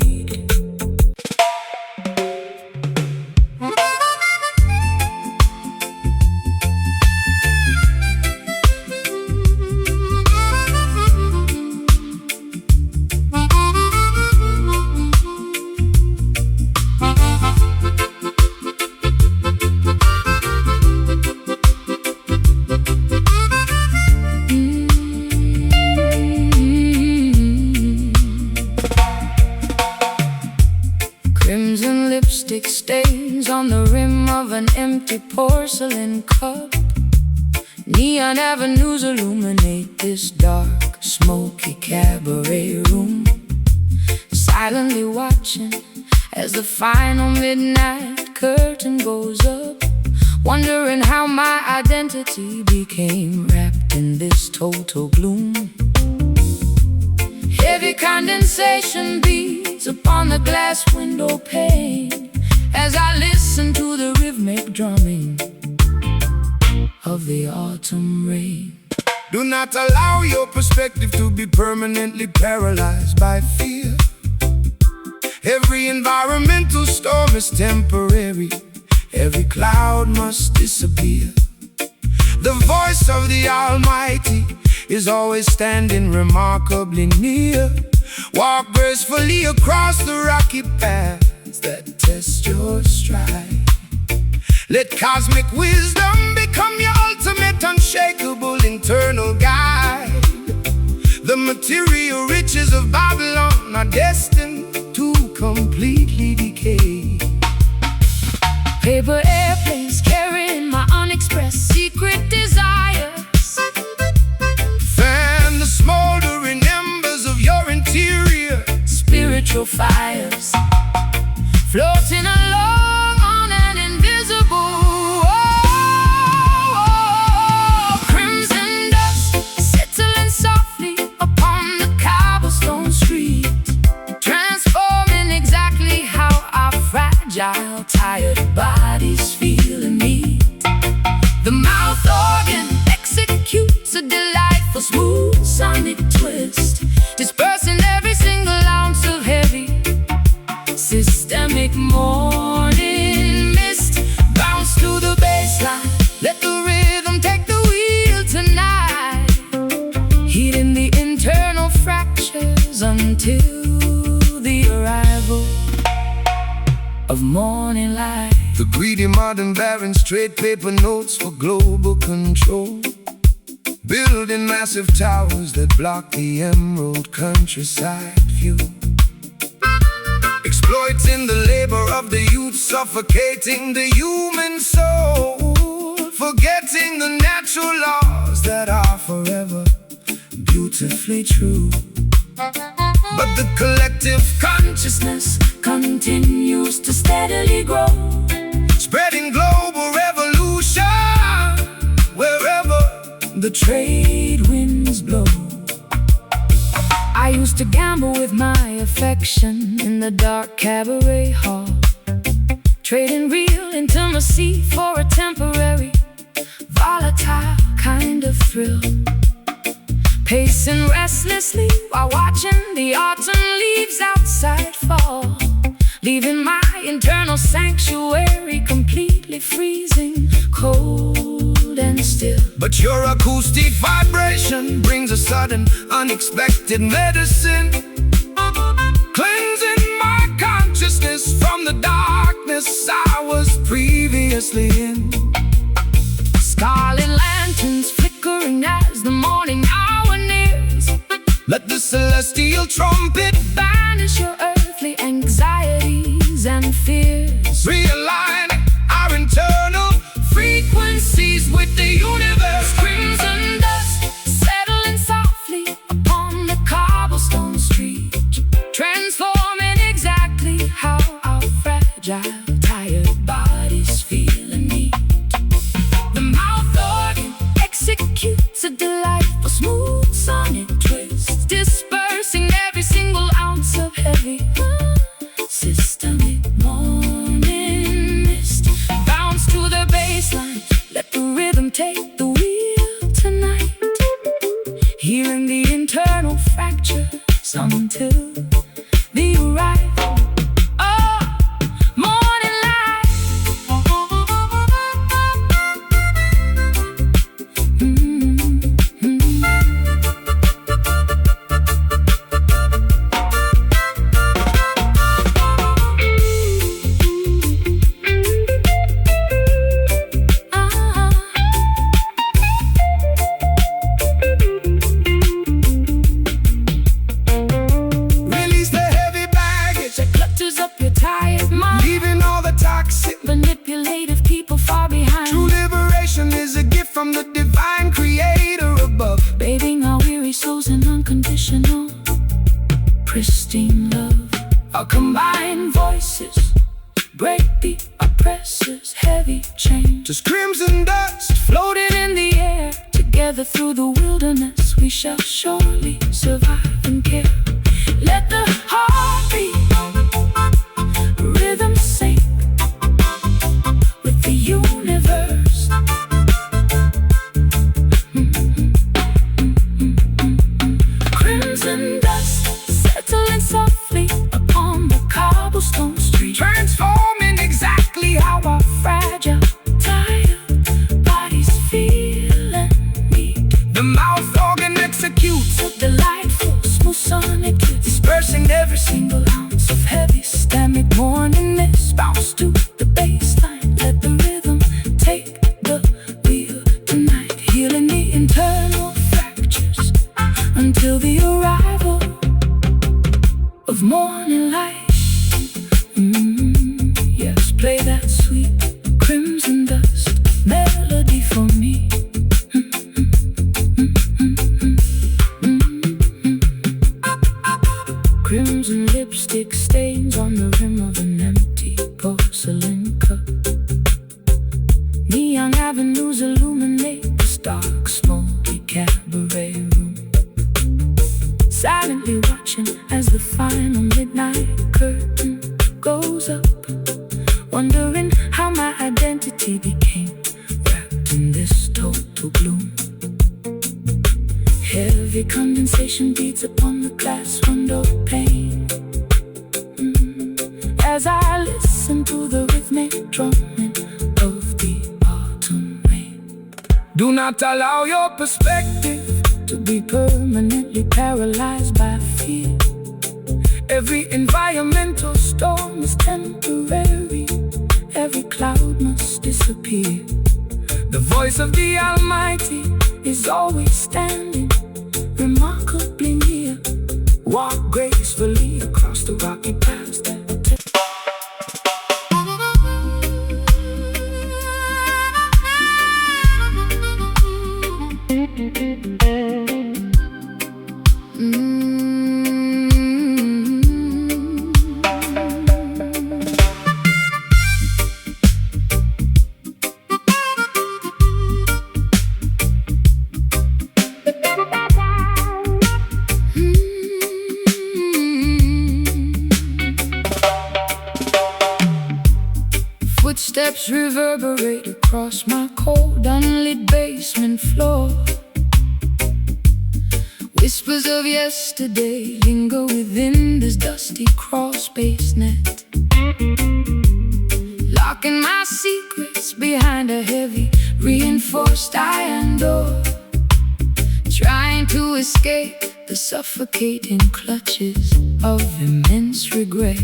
Crimson lipstick stains on the rim of an empty porcelain cup. Neon avenues illuminate this dark, smoky cabaret room. Silently watching as the final midnight curtain goes up, wondering how my identity became wrapped in this total gloom. Heavy condensation beats upon the glass window pane as I listen to the rhythmic drumming of the autumn rain. Do not allow your perspective to be permanently paralyzed by fear. Every environmental storm is temporary. Every cloud must disappear. The voice of the Almighty is always standing remarkably near. Walk gracefully across the rocky paths that test your stride. Let cosmic wisdom become your ultimate, unshakable internal guide. The material riches of Babylon are destined to completely decay. Paper airplanes carrying my unexpressed secret desires. Fan the smoldering embers of your interior. Spiritual fires floating along on an invisible crimson dust settling softly upon the cobblestone street, transforming exactly how our fragile, tired bodies feel and meet. The mouth organ executes a delightful, smooth sonic twist, dispersing every single ounce of heavy, systemic morning mist. Bounce to the bassline, let the rhythm take the wheel tonight, healing the internal fractures until the arrival of morning light. The greedy modern barons trade paper notes for global control, building massive towers that block the emerald countryside view. Exploiting the labor of the youth, suffocating the human soul, forgetting the natural laws that are forever beautifully true. But the collective consciousness continues to steadily grow, spreading global revolution wherever the trade winds blow. I used to gamble with my affection in the dark cabaret hall, trading real intimacy for a temporary, volatile kind of thrill. Pacing restlessly while watching the autumn leaves outside fall, leaving my internal sanctuary completely freezing, cold and still. But your acoustic vibration brings a sudden, unexpected medicine, cleansing my consciousness from the darkness I was previously in. Scarlet lanterns flickering as the morning hour nears. Let the celestial trumpet Banish your earthly anxieties and fears, realign our internal frequencies with the universe. crimson dust settling softly upon the cobblestone street, transforming exactly how our fragile, tired bodies feel and need. The mouth organ executes a delightful, smooth sonic twist, dispersing every single ounce of heavy, systemic morning mist. Bounce to the bassline, let the rhythm take the wheel tonight, healing the internal fractures until the Our combined voices break the oppressor's heavy chain. Just crimson dust Floating in the air, together through the wilderness, we shall surely survive and care. Let the heartbeat rhythm sync with the universe. Crimson dust settling softly upon the cobblestone street, transforming exactly how our fragile, tired bodies feel and need. the mouth organ executes, So delightful, smooth sonic, dispersing every single ounce of heavy stomach. Morning mist bounce to the baseline. Let the rhythm take the wheel tonight, healing the internal fractures until the arrival of morning light. Yes, play that sweet crimson dust melody for me. Crimson lipstick stains on the rim of an empty porcelain cup. Neon avenues illuminate this dark, smoky cabaret room. Silently watching as the final midnight curtain goes up, wondering how my identity became wrapped in this total gloom. Heavy condensation beats upon the glass window pane, as I listen to the rhythmic drumming of the autumn rain. Do not allow your perspective To be permanently paralyzed by fear. Every environmental storm is temporary. Every cloud must disappear. the voice of The Almighty is always standing, remarkably near. Walk gracefully across the rocky paths that footsteps reverberate across my cold, unlit basement floor. Whispers of yesterday linger within this dusty crawl-space net, locking my secrets behind a heavy, reinforced iron door, trying to escape the suffocating clutches of immense regret.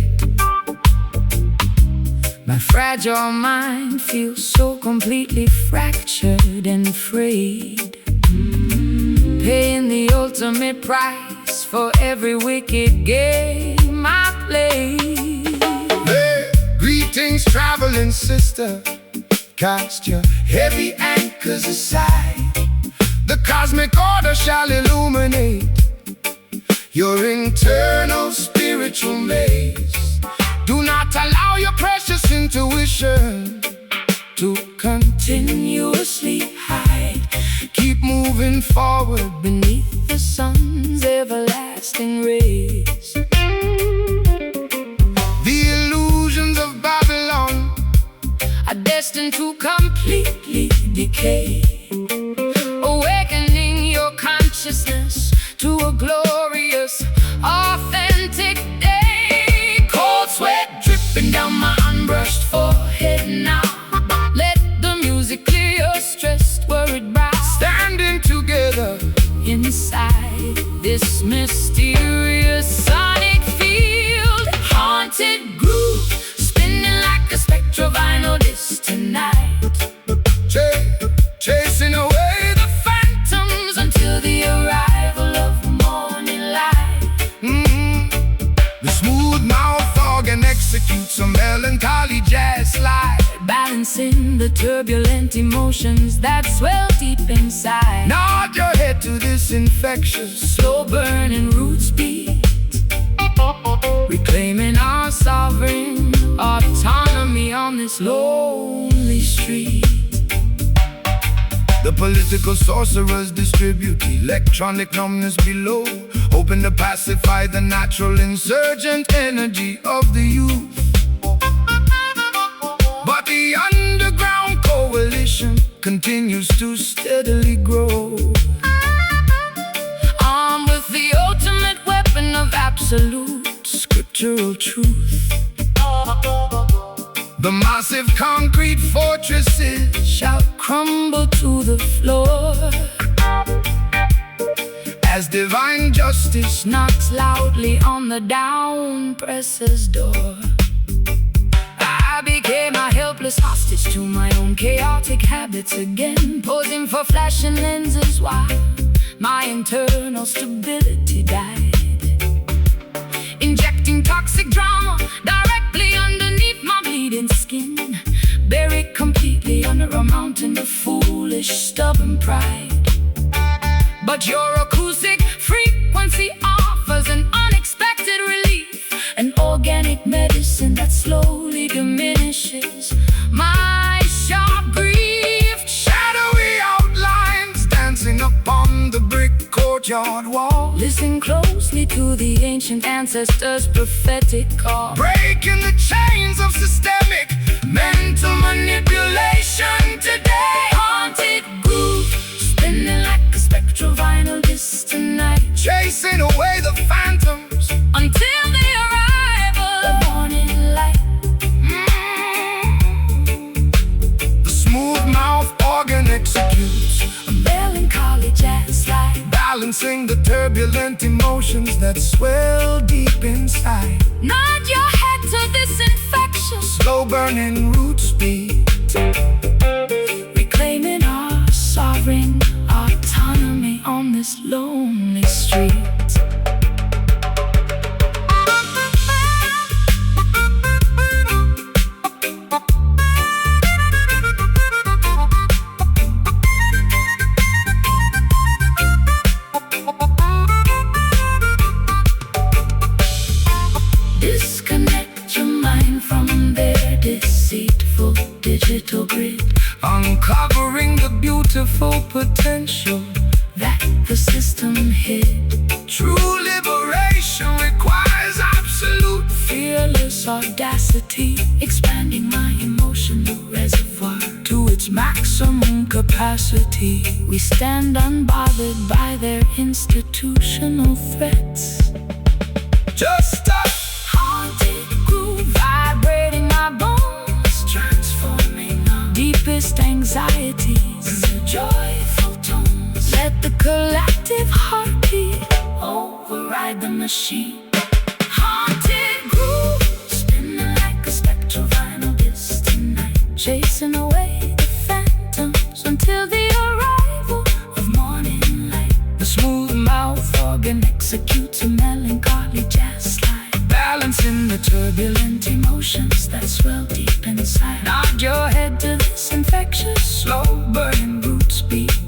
My fragile mind feels so completely fractured and frayed, paying the ultimate price for every wicked game I played. Hey, greetings, traveling sister. Cast your heavy anchors aside. The cosmic order shall illuminate your internal spiritual maze. Do not allow your precious intuition to continuously hide. Keep moving forward Beneath the sun's everlasting rays. The illusions of Babylon are destined to completely decay, awakening your consciousness to a glorious, authentic day. Cold sweat dripping down my unbrushed forehead now. Let the music clear your stressed, worried brow. standing together Inside this mysterious sonic field, haunted groove spinning like a spectral vinyl disc tonight, chasing away the phantoms until the arrival of morning light. the smooth mouth organ executes a melancholy jazz slide, Balancing the turbulent emotions that swell deep inside. nod your head to this infectious Slow burning roots beat, reclaiming our sovereign autonomy on this lonely street. The political sorcerers distribute electronic numbness below, hoping to pacify the natural insurgent energy of the youth. But the underground coalition continues to steadily grow, armed with the ultimate weapon of absolute scriptural truth. the massive concrete fortresses Shall crumble to the floor as divine justice knocks loudly on the down presses door. I became a helpless hostage to my own chaotic habits again, posing for flashing lenses while my internal stability died, injecting toxic drama directly underneath my bleeding skin, buried completely under a mountain of foolish, stubborn pride. But your acoustic frequency offers an unexpected relief, an organic medicine that slowly diminishes my sharp grief. shadowy outlines dancing upon the brick courtyard wall, Listen closely to the ancient ancestors' prophetic call, breaking the chains of systemic mental manipulation today. haunted groove, spinning like a spectral vinyl disc tonight, Chasing away the phantoms until the arrival of morning light. The smooth mouth organ executes, A melancholy jazz slide, balancing the turbulent emotions that swell deep inside. nod your head to this infectious, Slow burning roots beat, reclaiming our sovereign autonomy on this lonely street. Disconnect your mind from their deceitful digital grid, uncovering the beautiful potential that the system hid. true liberation requires absolute Fearless audacity, expanding my emotional reservoir to its maximum capacity. We stand unbothered by their institutional threats. just a Haunted groove, vibrating my bones, transforming our deepest anxieties into joyful tones. Let the collective heartbeat override the machine. Haunted groove, spinning like a spectral vinyl disc tonight, chasing away the phantoms until the arrival of morning light. The smooth mouth organ executes a melancholy jazz slide, balancing the turbulent emotions that swell deep inside. Nod your head to this infectious, slow burning roots beat,